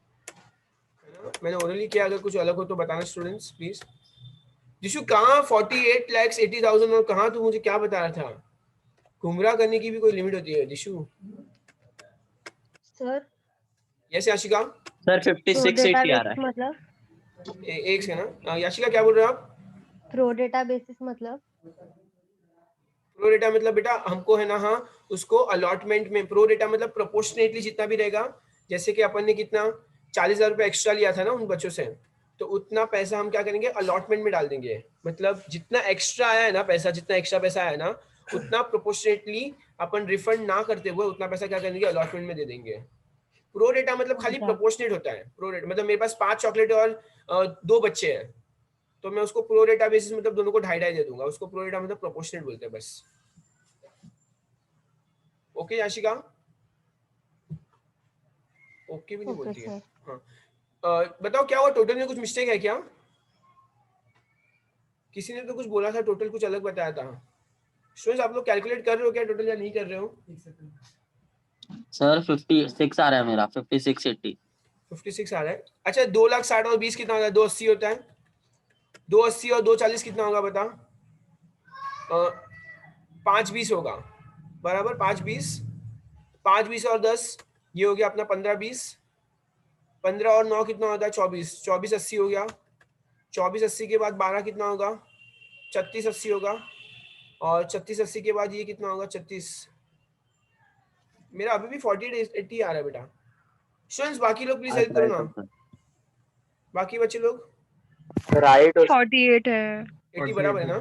मैंने ओरली किया, अगर कुछ अलग हो तो बताना स्टूडेंट्स प्लीज। जिशु कहाँ 48,80,000 और कहाँ तू मुझे क्या बता रहा था? गुमराह करने की भी कोई लिमिट होती है दिशु। सर यस याशिका, सर 5680 आ रहा है। मतलब एक से ना याशिका क्या बोल रहे हो आप? प्रो डेटा बेसिस मतलब प्रो डेटा मतलब बेटा हमको है ना, हाँ उसको अलॉटमेंट में, प्रो डेटा मतलब प्रोपोर्शनेटली जितना भी रहेगा, जैसे कि अपन ने कितना 40,000 रुपये एक्स्ट्रा लिया था ना उन बच्चों से, तो उतना पैसा हम क्या करेंगे, अलॉटमेंट में डाल देंगे। मतलब जितना एक्स्ट्रा आया है ना पैसा, जितना एक्स्ट्रा पैसा आया ना, उतना प्रोपोर्शनेटली अपन रिफंड ना करते हुए उतना पैसा क्या करेंगे, अलॉटमेंट में दे देंगे। प्रो डेटा मतलब खाली प्रोपोर्शनेट होता है। प्रो डेटा मतलब मेरे पास 5 चॉकलेट और 2 बच्चे हैं, तो मैं उसको प्रो डेटा बेसिस मतलब दोनों को 2.5 दे दूंगा। उसको प्रो डेटा मतलब प्रोपोर्शनेट बोलते हैं बस। ओके याशिका, ओके भी नहीं बोलती है। हाँ बताओ क्या हुआ, टोटल में कुछ मिस्टेक है क्या? किसी ने तो कुछ बोला था, टोटल कुछ अलग बताया था। स्टूडेंट्स आप लोग कैलकुलेट कर रहे हो क्या टोटल या नहीं कर रहे हो? सर 56 आ रहा है मेरा, 5680। 56 आ रहा है। अच्छा 2,60,000 और 20 कितना होता है? 280 होता है। 280 और 240 कितना होगा बता? 520 होगा बराबर। 520, 520 और 10 ये हो गया अपना 1520। 15 और 9 कितना होता है? 24। 2480 हो गया। 2480 के बाद 12 कितना होगा? 3680 होगा। और 3680 के बाद ये कितना होगा? 36। मेरा अभी भी 4880 आ रहा है बेटा। स्टूडेंट्स बाकी लोग प्लीज हेल्प करो ना, बाकी बच्चे लोग। राइट 48 है। 80 बराबर है ना?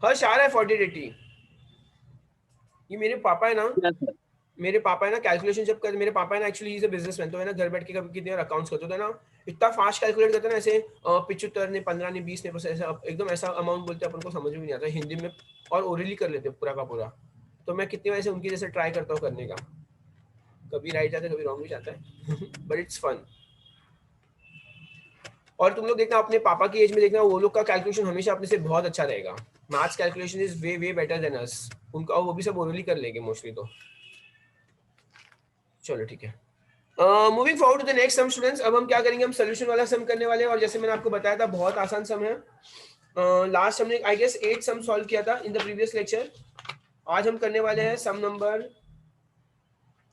हर्ष आ रहा है 4880। ये मेरे पापा है ना, मेरे पापा है ना कैलकुलेशन जब कर, मेरे पापा है ना एक्चुअली इज अ बिजनेसमैन, तो है ना घर बैठ के कभी कितने अकाउंट्स करते थे ना, इतना फास्ट कैलकुलेट करते ना ऐसे 75 ने 15 ने 20 ने ऐसा एकदम ऐसा अमाउंट बोलते अपन को समझ में नहीं आता हिंदी में, और ओरली कर लेते पूरा का पूरा। तो मैं कितनी वजह से उनकी जैसे ट्राई करता हूँ करने का, कभी राइट जाता है कभी रॉन्ग भी जाता है बट इट्स फन। और तुम लोग देखना अपने पापा की एज में देखना, वो लोग का कैलकुलेशन हमेशा अपने से बहुत अच्छा रहेगा। Maths calculation is way way better than us. उनका वो भी सब ओरली कर लेंगे मोस्टली। तो चलो ठीक है, moving forward to the next sum students. अब हम क्या करेंगे, हम सोल्यूशन वाला सम करने वाले हैं। और जैसे मैंने आपको बताया था बहुत आसान सम है। लास्ट हमने आई गेस 8 सम सॉल्व किया था इन द प्रीवियस लेक्चर। आज हम करने वाले हैं sum number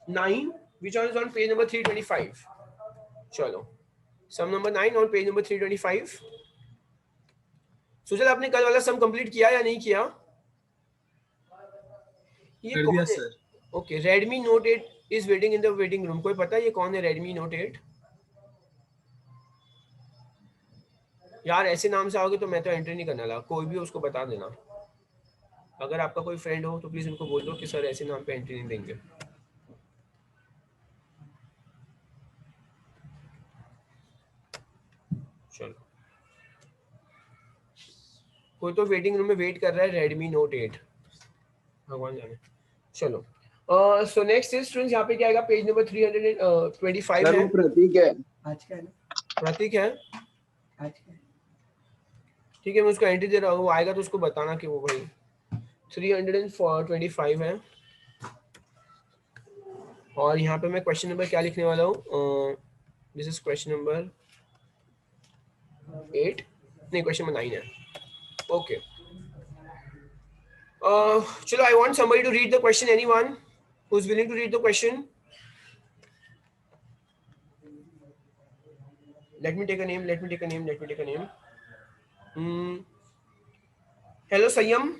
9 which is on page number 325। चलो sum number 9 on page number 325। Sujal आपने कल वाला सम कंप्लीट किया या नहीं किया? ये कर कौन दिया है? Sir. Okay, Redmi Note 8 is waiting in the waiting room। कोई पता है ये कौन है Redmi Note 8? यार ऐसे नाम से आओगे तो मैं तो एंट्री नहीं करने वाला, कोई भी उसको बता देना। अगर आपका कोई फ्रेंड हो तो प्लीज उनको बोल दो कि सर ऐसे नाम पे एंट्री नहीं देंगे। चलो कोई तो वेटिंग रूम में वेट कर रहा है Redmi Note 8, भगवान जाने। चलो सो नेक्स्ट इज स्टूडेंट्स, यहाँ पे क्या आएगा? पेज नंबर 325 सर है। वो प्रतीक है। आज का है ना? प्रतीक है, आज का है। ठीक है मैं उसको एंट्री दे रहा हूँ, वो आएगा तो उसको बताना कि वो भाई 325 है। और यहाँ पे मैं क्वेश्चन नंबर क्या लिखने वाला हूँ? दिस इज क्वेश्चन नंबर 8, नहीं क्वेश्चन नंबर 9 है। ओके चलो, I want somebody to read the question, anyone who's willing to read the question. Let me take a name, let me take a name, let me take a name. Hello Sayyam.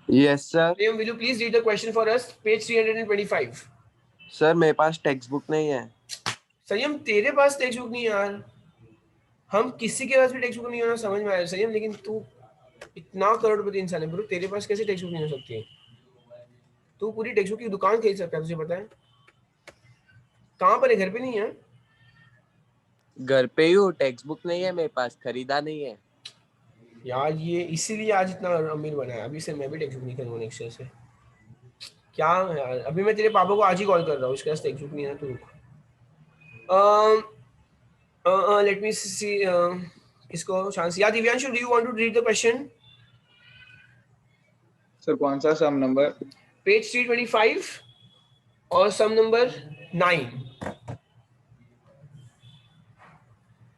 Yes sir. Sayyam, will you please read the question for us? Page 325. Sir मेरे पास text book नहीं है। संयम तेरे पास text book नहीं है यार, हम किसी के पास भी टेक्स्ट बुक नहीं होना समझ में आया संयम, लेकिन तू इतना करोड़पति इंसान है ब्रो, तेरे पास कैसे टेक्स्ट बुक नहीं हो सकती है? तू पूरी टेक्स्ट बुक की दुकान खरीद सकता है, तुझे पता है? कहाँ पर है? घर पे नहीं है? घर पे ही हूँ, टेक्स्ट बुक नहीं है मेरे पास, खरीदा नहीं है यार ये इसीलिए आज इतना अमीर बना है। अभी से मैं भी टेक्स्ट बुक नहीं खरीदूंगा नेक्स्ट ईयर से। क्या यार, अभी मैं तेरे पापा को आज ही कॉल कर रहा हूँ, उसके पास टेक्स्ट बुक नहीं है। तू रुक, लेट मी सी इसको चांस। या Divyanshu, do you want to read the question? Sir कौन सा सम नंबर? पेज 325 और sum number 9।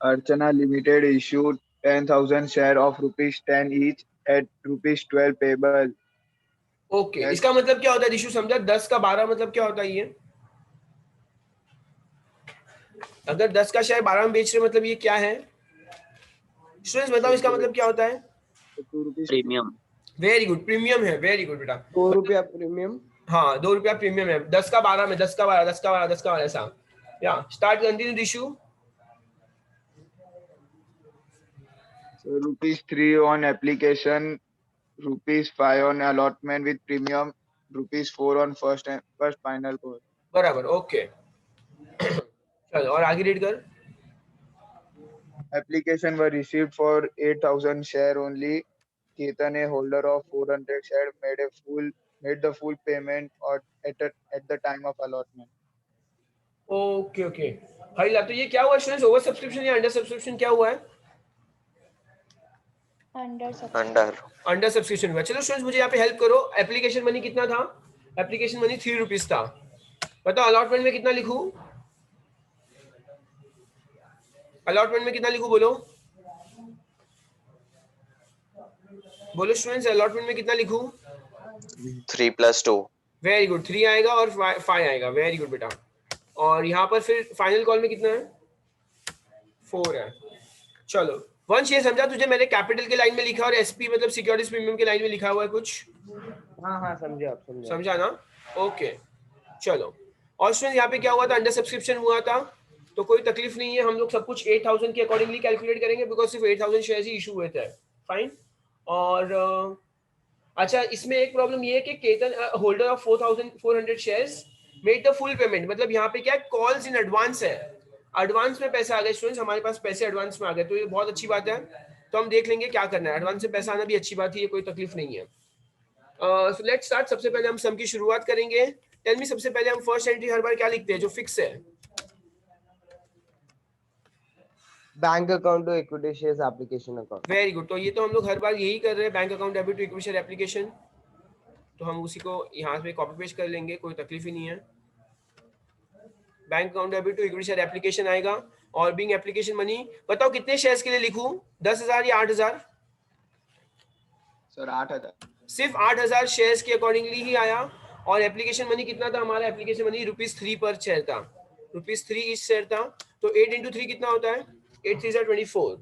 Archana Limited issued 10,000 share of ₹10 each at ₹12 payable. Okay Yes. इसका मतलब क्या होता है दिशु? समझा? 10 का 12 मतलब क्या होता है ये? अगर 10 का शेयर 12 में बेच रहे मतलब ये क्या है? स्टूडेंट्स बताओ इसका मतलब क्या होता है? ₹2 प्रीमियम। वेरी गुड, प्रीमियम है। वेरी गुड बेटा, 2 रुपया प्रीमियम। हाँ 2 रुपया प्रीमियम है। 10 का 12 में 10 का 12 10 का 12 10 का 12 ऐसा। या start, continue दिशु। So ₹3 on application, ₹5 on allotment with premium, ₹4 on first final call. बराबर, ओके चलो और आगे रीड कर। Application were received for 8,000 share only. Ketan, a holder of 400 share, made the full payment or at the time of allotment. Okay okay, hi ला। तो ये क्या हुआ स्टूडेंट्स? ओवर सब्सक्रिप्शन या अंडर सब्सक्रिप्शन क्या हुआ है? अंडर सब्सक्रिप्शन हुआ। चलो स्टूडेंट्स मुझे यहाँ पे हेल्प करो। एप्लीकेशन मनी कितना था? एप्लीकेशन मनी 3 रुपीज था। बताओ अलॉटमेंट में कितना लिखूं? अलॉटमेंट में कितना लिखूं? बोलो बोलो स्टूडेंट्स, अलॉटमेंट में कितना लिखूं? 3 + 2। वेरी गुड, 3 आएगा और 5 आएगा। वेरी गुड बेटा। और यहाँ पर फिर फाइनल कॉल में कितना है? 4 है। चलो वंश, ये समझा तुझे? मैंने कैपिटल के लाइन में लिखा और एसपी मतलब सिक्योरिटीज प्रीमियम के लाइन में लिखा हुआ है कुछ? हाँ समझे आप, समझा ना? ओके चलो। और स्टूडेंट यहाँ पे क्या हुआ था? अंडर सब्सक्रिप्शन हुआ था, तो कोई तकलीफ नहीं है, हम लोग सब कुछ 8000 के अकॉर्डिंगली कैलकुलेट करेंगे बिकॉज सिर्फ 8000 शेयर्स ही इशू हुए थे। फाइन। और अच्छा, इसमें एक प्रॉब्लम ये है कि Ketan holder of 4400 shares made the full payment. मतलब यहाँ पे क्या है? कॉल्स इन एडवांस है, एडवांस में पैसा आ गया स्टूडेंट्स, हमारे पास पैसे एडवांस में आ गए, तो ये बहुत अच्छी बात है। तो हम देख लेंगे क्या करना है। एडवांस से पैसा आना भी अच्छी बात है, कोई तकलीफ नहीं है। So let's start. सबसे पहले हम सम की शुरुआत करेंगे। टेल मी, सबसे पहले हम फर्स्ट एंट्री हर बार क्या लिखते हैं जो फिक्स है? Bank account to equity shares application account. Very good. तो ये तो हम लोग हर बार यही कर रहे हैं, bank account debit to equity share application. तो हम उसी को यहाँ पे कॉपी पेस्ट कर लेंगे, कोई तकलीफ ही नहीं है। Bank account debit to equity share application आएगा। और बीइंग एप्लीकेशन मनी, बताओ कितने शेयर्स के लिए लिखूं? 10,000 या 8,000? सर 8,000। सिर्फ 8,000 शेयर्स के अकॉर्डिंगली ही आया। और एप्लीकेशन मनी कितना था हमारा? एप्लीकेशन मनी ₹3 पर शेयर था, ₹3 ईच शेयर था। तो 8 × 3 कितना होता है? 8 3 = 24,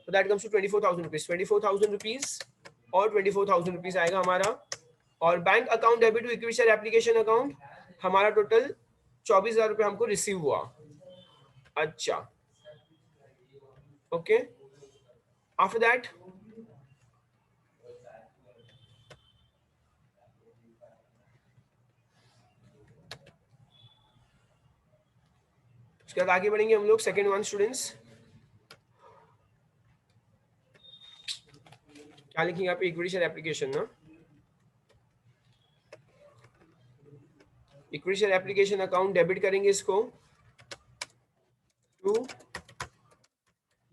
तो that comes to 24,000 rupees. 24,000 rupees और 24,000 रुपीज आएगा हमारा। और bank account debit to equity share application account हमारा टोटल 24,000 रुपये हमको रिसीव हुआ। अच्छा ओके। आफ्टर दैट उसके बाद आगे बढ़ेंगे हम लोग। सेकेंड वन स्टूडेंट्स क्या लिखेंगे यहाँ पे? इक्विटी शेयर एप्लीकेशन ना, equity share application account debit करेंगे इसको टू,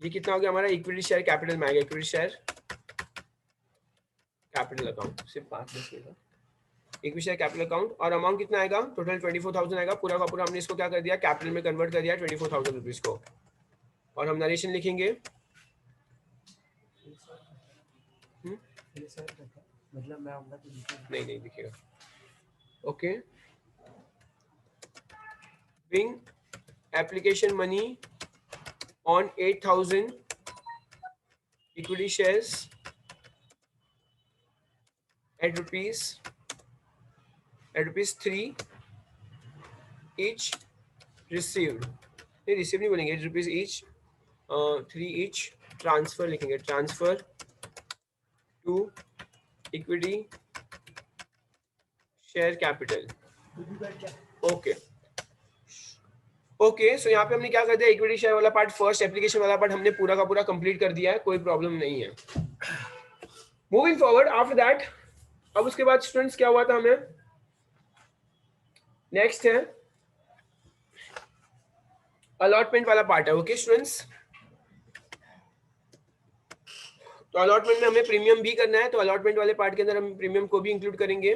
ये कितना हो गया हमारा? इक्विटी शेयर कैपिटल में आएगा, इक्विटी शेयर कैपिटल अकाउंट। सिर्फ 5 का इक्विटी शेयर कैपिटल अकाउंट। और अमाउंट कितना आएगा? टोटल 24,000 आएगा। पूरा का पूरा हमने इसको क्या कर दिया? कैपिटल में कन्वर्ट कर दिया 24,000 रुपीज को। और हम नरेशन लिखेंगे मतलब मैं आऊंगा तो नहीं दिखेगा। Okay. Being application money on 8,000 equity shares at rupees 3 each received। नहीं रिसीव नहीं बोलेंगे, रुपीज ईच, 3 ईच। ट्रांसफर लिखेंगे, transfer to equity share capital. Okay okay. So यहाँ पे हमने क्या कर दिया? इक्विटी शेयर वाला पार्ट, फर्स्ट एप्लीकेशन वाला पार्ट हमने पूरा का पूरा कंप्लीट कर दिया है, कोई प्रॉब्लम नहीं है। मूविंग फॉरवर्ड आफ्टर दैट, अब उसके बाद स्टूडेंट्स क्या हुआ था हमें? नेक्स्ट है अलॉटमेंट वाला पार्ट है। ओके स्टूडेंट्स, तो अलॉटमेंट में हमें प्रीमियम भी करना है, तो अलॉटमेंट वाले पार्ट के अंदर हम प्रीमियम को भी इंक्लूड करेंगे।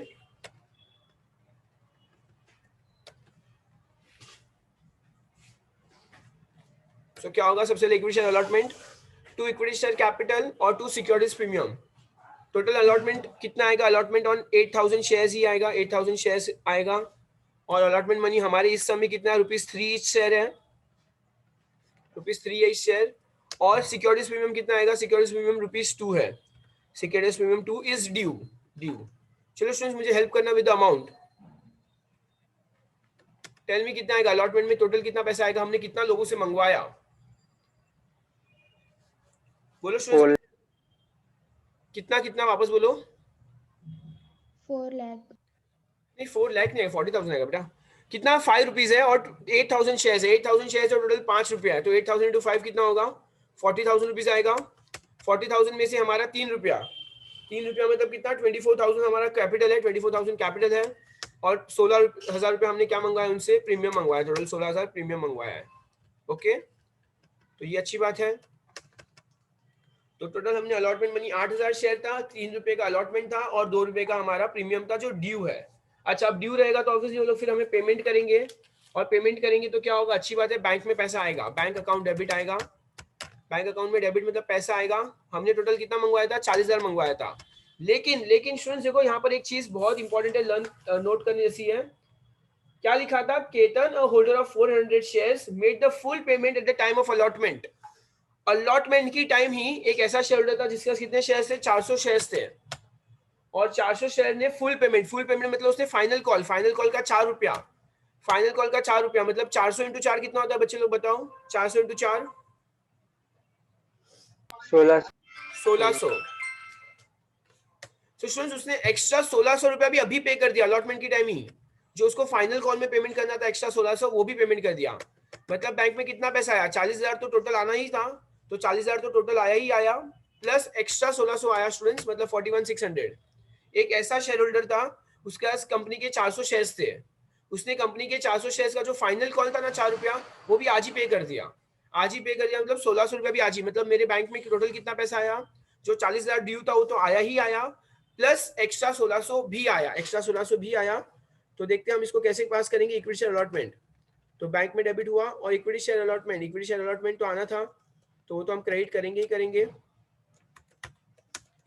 तो क्या होगा? सबसे पहले equity share allotment to equity share capital और to securities premium. Total allotment कितना आएगा? अलॉटमेंट ऑन 8,000 शेयर्स ही आएगा, 8,000 शेयर्स आएगा। और अलॉटमेंट मनी हमारे इस समय कितना है? ₹3 ईच शेयर है, ₹3 है इस शेयर। और सिक्योरिटीज प्रीमियम कितना आएगा? सिक्योरिटीज प्रीमियम ₹2 है, सिक्योरिटीज प्रीमियम 2 इज ड्यू। चलो स्टूडेंट्स मुझे हेल्प करना विद अमाउंट। टेल मी कितना आएगा अलॉटमेंट में? टोटल कितना पैसा आएगा? हमने कितना लोगों से मंगवाया? बोलो स्टूडेंट्स, कितना कितना? वापस बोलो। 4 लाख। नहीं 4 लाख नहीं है, 40,000 आएगा बेटा। कितना? 5 रुपीज है और 8,000 शेयर्स है। 8,000 शेयर्स और टोटल 5 रुपया है, तो 8,000 × 5 कितना होगा? 40,000 रुपीज आएगा। 40,000 में से हमारा 3 रुपया, 3 रुपया मतलब कितना? 24,000 हमारा कैपिटल है, 24,000 कैपिटल है। और 16,000 रुपये हमने क्या मंगवाया उनसे? प्रीमियम मंगवाया। टोटल 16,000 प्रीमियम मंगवाया है। ओके, तो ये अच्छी बात है। तो टोटल हमने अलॉटमेंट मनी 8000 शेयर था, 3 रुपए का अलॉटमेंट था और 2 रुपए का हमारा प्रीमियम था जो ड्यू है। अच्छा, अब ड्यू रहेगा तो ऑब्वियसली वो लोग फिर हमें पेमेंट करेंगे, और पेमेंट करेंगे तो क्या होगा, अच्छी बात है, बैंक में पैसा आएगा, बैंक अकाउंट डेबिट आएगा। बैंक अकाउंट में डेबिट मतलब पैसा आएगा। हमने टोटल कितना मंगवाया था, 40,000 मंगवाया था। लेकिन स्टूडेंट्स देखो यहाँ पर एक चीज बहुत इंपॉर्टेंट है, लर्न नोट करने जैसी है। क्या लिखा था, Ketan a holder of 400 shares made the full payment at the time of allotment. Allotment की टाइम ही एक ऐसा शेयर होल्डर था जिसके कितने शेयर्स थे, 400 शेयर्स थे, और 400 शेयर ने फुल पेमेंट मतलब उसने फाइनल कॉल का 4 रुपया, फाइनल कॉल का 4 रुपया, मतलब 400 इंटू 4 कितना होता है बच्चे लोग बताओ, 400 इंटू 4 1600। तो स्टूडेंट्स उसने एक्स्ट्रा 1600 रुपया भी अभी पे कर दिया अलॉटमेंट की टाइम ही, जो उसको फाइनल कॉल में पेमेंट करना था एक्स्ट्रा 1600 वो भी पेमेंट कर दिया। मतलब बैंक में कितना पैसा आया, 40,000 तो टोटल आना ही था, तो 40,000 तो टोटल आया ही आया, प्लस एक्स्ट्रा 1600 आया स्टूडेंट्स, मतलब 41,600। एक ऐसा शेयर होल्डर था उसके पास कंपनी के 400 शेयर्स थे, उसने कंपनी के 400 शेयर्स का जो फाइनल कॉल था ना 4 रुपया, वो भी आज ही पे कर दिया, आज ही पे कर दिया, मतलब 1600 रुपया भी आज ही, मतलब मेरे बैंक में टोटल कितना पैसा आया, जो 40,000 ड्यू था वो तो आया ही आया, प्लस एक्स्ट्रा 1600 भी आया, एक्स्ट्रा 1600 भी आया। तो देखते हैं हम इसको कैसे पास करेंगे, इक्विटी शेयर अलॉटमेंट। तो बैंक में डेबिट हुआ और इक्विटी शेयर अलॉटमेंट तो आना था, तो वो तो हम क्रेडिट करेंगे ही करेंगे।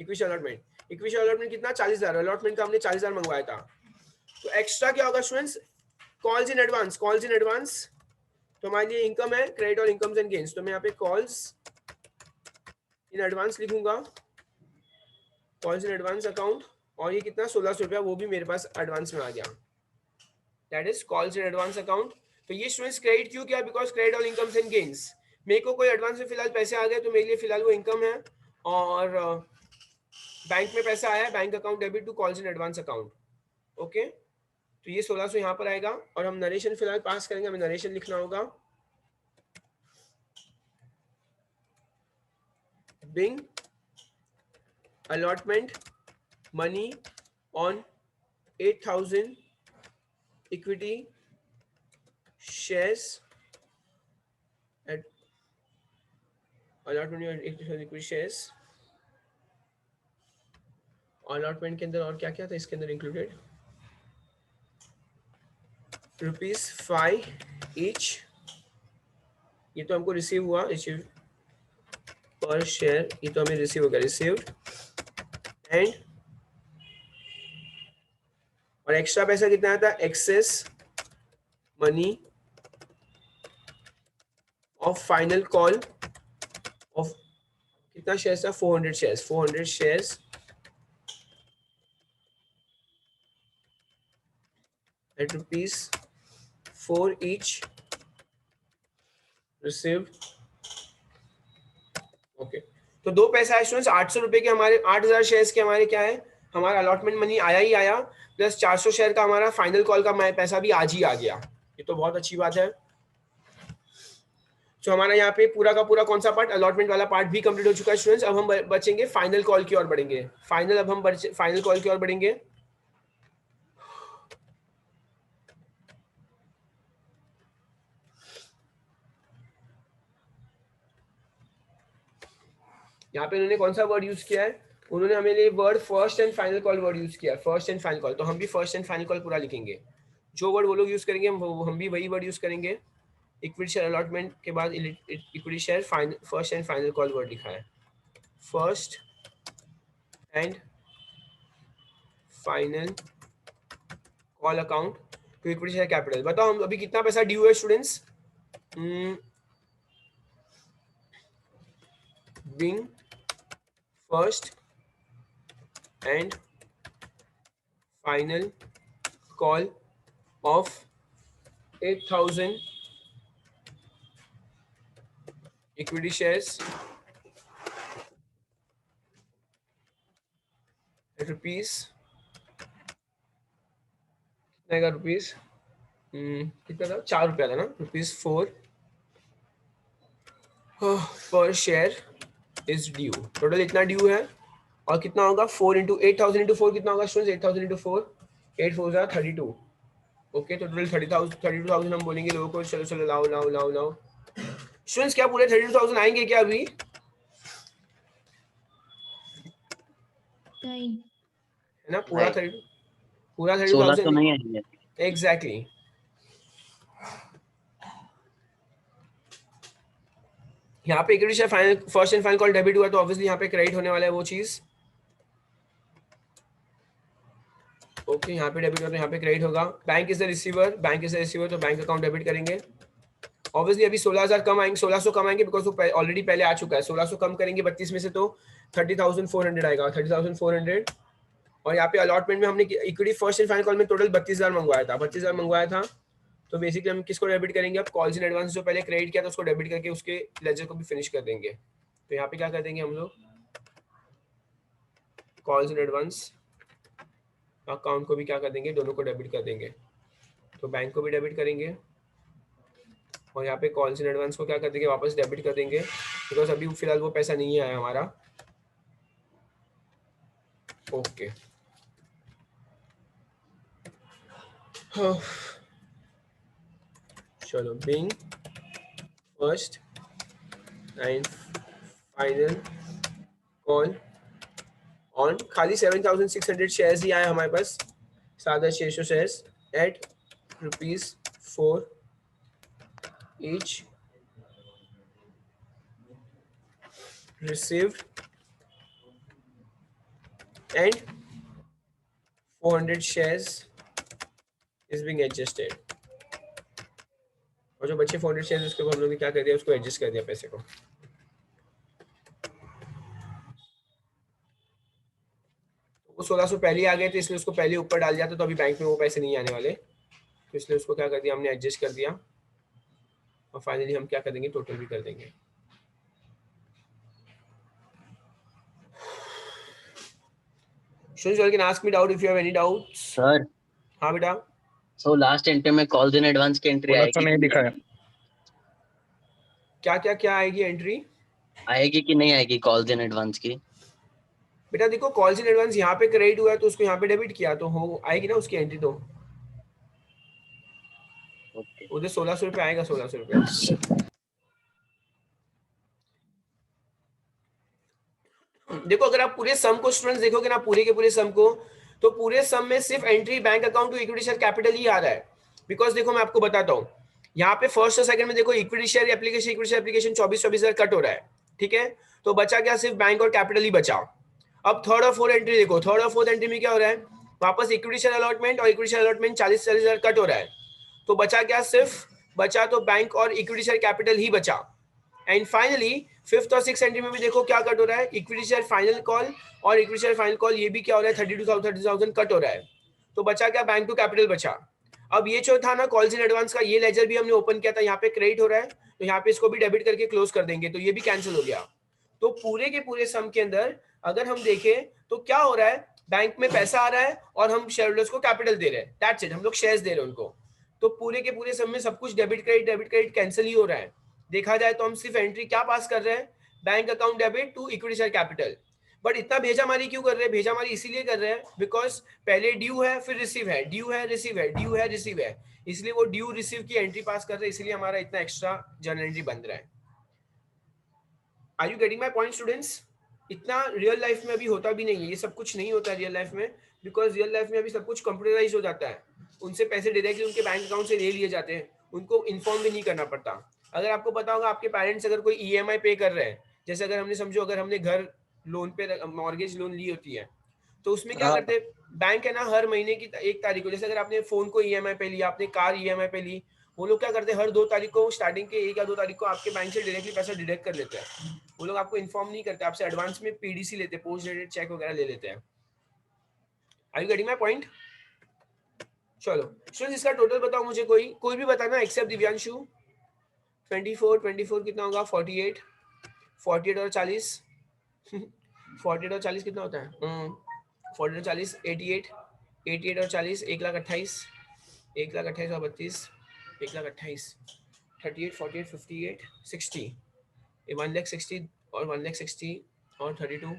इक्विटी शेयर अलॉटमेंट कितना, 40,000, अलॉटमेंट का हमने 40,000 मंगवाया था। तो एक्स्ट्रा क्या होगा स्टूडेंट्स, कॉल्स इन एडवांस, तो हमारे लिए इनकम है, क्रेडिट और इनकम्स एंड गेन्स, तो मैं यहाँ पे कॉल्स इन एडवांस लिखूंगा, कॉल्स इन एडवांस अकाउंट, और ये कितना 1600 रुपया वो भी मेरे पास एडवांस में आ गया, that is calls in advance account. तो ये स्टूडेंट्स क्रेडिट क्यों किया, बिकॉज क्रेडिट और इनकम्स एंड गेन्स, मेरे को कोई एडवांस में फिलहाल पैसे आ गए तो मेरे लिए फिलहाल वो इनकम है, और बैंक में पैसा आया, bank account debit to calls in advance account. Okay, तो ये 1600 यहाँ पर आएगा, और हम नरेशन फिलहाल पास करेंगे, हमें नरेशन लिखना होगा, being allotment money on 8,000 equity shares at allotment equity shares. Allotment के अंदर और क्या क्या था इसके अंदर इंक्लूडेड, ₹5 ईच, ये तो हमको रिसीव हुआ, रिसीव पर शेयर, ये तो हमें रिसीव होगा, रिसीव्ड, एंड और एक्स्ट्रा पैसा कितना आता है, excess money of final call of कितना शेयर्स था, 400 shares at ₹4 each received। Okay, तो दो पैसा है स्टूडेंट्स, 800 रुपए के हमारे 8,000 शेयर्स के हमारे क्या है, हमारा अलॉटमेंट मनी आया ही आया, प्लस 400 शेयर का हमारा फाइनल कॉल का पैसा भी आज ही आ गया, ये तो बहुत अच्छी बात है। तो हमारा यहाँ पे पूरा का पूरा कौन सा पार्ट, अलॉटमेंट वाला पार्ट भी कंप्लीट हो चुका है स्टूडेंट्स। अब हम बचेंगे फाइनल कॉल की ओर बढ़ेंगे, अब हम फाइनल कॉल की ओर बढ़ेंगे। यहाँ पे उन्होंने कौन सा वर्ड यूज किया है, उन्होंने हमें लिए word first and final call word use किया है, फर्स्ट एंड फाइनल कॉल, तो हम भी फर्स्ट एंड फाइनल कॉल पूरा लिखेंगे, जो वर्ड वो लोग यूज करेंगे हम भी वही वर्ड यूज करेंगे। इक्विटी शेयर अलॉटमेंट के बाद equity share first and final call word लिखा है, first and final call account to equity share capital. बताओ हम अभी कितना पैसा ड्यू है students, being first and final call of 8,000 equity shares at rupees, कितना रुपीस, कितना था, 4 रुपया था ना, ₹4 पर शेयर इज ड्यू। टोटल इतना ड्यू है, और कितना होगा 4 इंटू 8,000 इंटू 4 कितना होगा स्टूडेंट्स, 8,000 इंटू 4, 8 4 32। ओके, तो टोटल 32,000 हम बोलेंगे लोगों को, चलो चलो लाओ स्टूडेंट्स, क्या पूरे 32,000 आएंगे क्या अभी, नहीं है ना, पूरा नहीं। 32, पूरा 16 तो 32,000 नहीं आएंगे। एग्जैक्टली। यहाँ पे equity share final first and final call debit हुआ तो ऑब्वियसली यहाँ पे क्रेडिट होने वाला है वो चीज। ओके यहाँ पे डेबिट होगा, यहाँ पे क्रेडिट होगा। Bank is the receiver, bank is the receiver, तो बैंक अकाउंट डेबिट करेंगे। ऑब्वियसली अभी 16,000 कम आएंगे, 1600 कम आएंगे बिकॉज वो ऑलरेडी पहले आ चुका है। 1600 कम करेंगे 32 में से तो 30,400 आएगा, 30,400। और यहाँ पे अलॉटमेंट में हमने equity first and final call में टोटल 32,000 मंगवाया था, 32,000 मंगवाया था। तो बेसिकली हम किसको डेबिट करेंगे, अब कॉल्स इन एडवांस जो पहले क्रेडिट किया था उसको डेबिट करके उसके लेजर को भी फिनिश कर देंगे। तो यहाँ पे क्या कर देंगे हम लोग, कॉल्स इन एडवांस अकाउंट को भी क्या कर देंगे, दोनों को डेबिट कर देंगे। तो बैंक को भी डेबिट करेंगे और यहाँ पे कॉल्स इन एडवांस को क्या कर देंगे, वापस डेबिट कर देंगे बिकॉज अभी फिलहाल वो पैसा नहीं आया हमारा। ओके चलो, being first and final call on खाली 7,600 शेयर्स ही आए हमारे पास, 7,600 shares at ₹4 each received and 400 shares is being adjusted। और जो बच्चे 400 शेयर्स उसके हम लोग ने क्या कर दिया, उसको एडजस्ट कर दिया पैसे को। वो 1600 पहले ही आ गए थे इसलिए उसको पहले ऊपर डाल दिया था, तो अभी बैंक में वो पैसे नहीं आने वाले, तो इसलिए उसको क्या कर दिया हमने, एडजस्ट कर दिया। और फाइनली हम क्या कर देंगे, टोटल भी कर देंगे। Sure, you can ask me doubt if you have any doubts. Sir हाँ बेटा। सो लास्ट एंट्री में कॉल्स इन एडवांस की एंट्री बोला तो आएगी नहीं दिखाया। क्या आएगी एंट्री, आएगी कि नहीं आएगी कॉल्स इन एडवांस की? बेटा देखो कॉल्स इन एडवांस यहाँ पे क्रेडिट हुआ है तो उसको यहाँ पे डेबिट किया तो हो आएगी ना उसकी एंट्री। तो उधर 1,600 रुपये आएगा, 1,600 रुपये। देखो अगर आप पूरे सम को स्टूडेंट्स देखोगे ना, पूरे के पूरे सम को, तो पूरे सम में सिर्फ entry bank account to equity share capital ही आ रहा है। बिकॉज देखो मैं आपको बताता हूँ, यहाँ पे फर्स्ट और सेकंड में देखो इक्विटी शेयर एप्लीकेशन 24,000 कट हो रहा है, ठीक है। तो बचा क्या, सिर्फ बैंक और कैपिटल ही बचा। अब थर्ड और फोर्थ एंट्री देखो, थर्ड और फोर्थ एंट्री में क्या हो रहा है, वापस इक्विटी शेयर अलॉटमेंट और इक्विटी शेयर अलॉटमेंट 40,000 कट हो रहा है। तो बचा क्या, सिर्फ बचा तो बैंक और इक्विटी शेयर कैपिटल ही बचा। एंड फाइनली फिफ्थ और सिक्स एंट्री में भी देखो क्या कट हो रहा है, इक्विटी शेयर फाइनल कॉल और इक्विटी शेयर फाइनल कॉल, ये भी क्या हो रहा है, 32,000 कट हो रहा है। तो बचा क्या, बैंक टू कैपिटल बचा। अब ये जो था ना कॉल्स इन एडवांस का, ये लेजर भी हमने ओपन किया था, यहाँ पे क्रेडिट हो रहा है तो यहाँ पे इसको भी डेबिट करके क्लोज कर देंगे, तो ये भी कैंसिल हो गया। तो पूरे के पूरे सम के अंदर अगर हम देखें तो क्या हो रहा है, बैंक में पैसा आ रहा है और हम शेयर होल्डर्स को कैपिटल दे रहे हैं, दैट्स इट, हम लोग शेयर्स दे रहे हैं उनको। तो पूरे के पूरे सम में सब कुछ डेबिट क्रेडिट कैंसिल ही हो रहा है। देखा जाए तो हम सिर्फ एंट्री क्या पास कर रहे हैं, bank account debit to equity share capital. But इतना भेजामारी क्यों कर रहे हैं, भेजामारी इसीलिए कर रहे हैं बिकॉज पहले ड्यू है फिर रिसीव है, ड्यू है रिसीव है, ड्यू है रिसीव है, इसलिए वो ड्यू रिसीव की एंट्री पास कर रहे हैं, इसलिए हमारा इतना एक्स्ट्रा जर्नल एंट्री बन रहा है। Are you getting my point students? इतना रियल लाइफ में अभी होता भी नहीं है, ये सब कुछ नहीं होता रियल लाइफ में, बिकॉज रियल लाइफ में अभी सब कुछ कंप्यूटराइज हो जाता है। उनसे पैसे डायरेक्टली उनके बैंक अकाउंट से ले लिए जाते हैं, उनको इन्फॉर्म भी नहीं करना पड़ता। अगर आपको पता होगा आपके पेरेंट्स अगर कोई ईएमआई पे कर रहे हैं, जैसे अगर हमने समझो अगर हमने घर लोन पे मॉर्गेज लोन ली होती है, तो उसमें क्या करते हैं, बैंक है ना हर महीने की 1 तारीख को, जैसे अगर आपने फोन को ईएमआई पे लिया, आपने कार ईएमआई पे ली, वो लोग क्या करते हैं हर 2 तारीख को, स्टार्टिंग के 1 या 2 तारीख को आपके बैंक से डायरेक्टली पैसा डिडक्ट कर लेते हैं। वो लोग आपको इन्फॉर्म नहीं करते, आपसे एडवांस में पीडीसी लेते हैं, पोस्ट डेटेड चेक वगैरह ले लेते हैं। Are you getting my point? चलो स्टूडेंट्स इसका टोटल बताओ मुझे, कोई भी बताना एक्सेप्ट दिव्यांशु। 24 कितना होगा, 48 और 40 48 और 40 कितना होता है, 48 और 40 88 और 40 1,28,000 1,28,000 और 32 1,28,000 38 48 58 60 1,60,000 और 1,60,000 और 32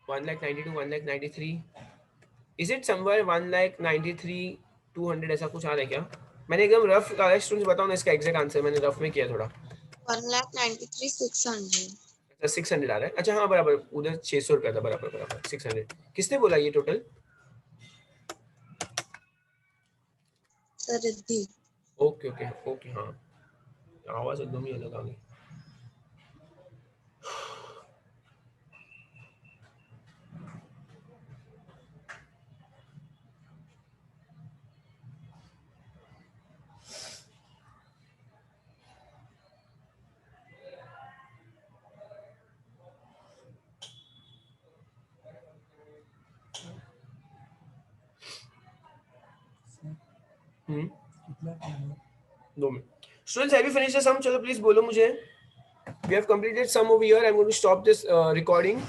1,92,000 1,93,000। इज इट समवेयर 1,93,200 ऐसा कुछ आ रहा है क्या? मैंने एकदम रफ स्टूडेंट्स बताओ ना इसका एग्जैक्ट आंसर, मैंने रफ में किया थोड़ा। 1,93,600। अच्छा 600 आ रहा है, अच्छा हाँ बराबर, उधर 600 रुपया था, बराबर बराबर 600। किसने बोला ये total? Sir Riddhi. Okay okay okay, हाँ आवाज एकदम ही अलग आ गई। कितना टाइम है? 2 minute. Students, have you finished the sum? चलो please बोलो मुझे. We have completed sum over here. I'm going to stop this recording.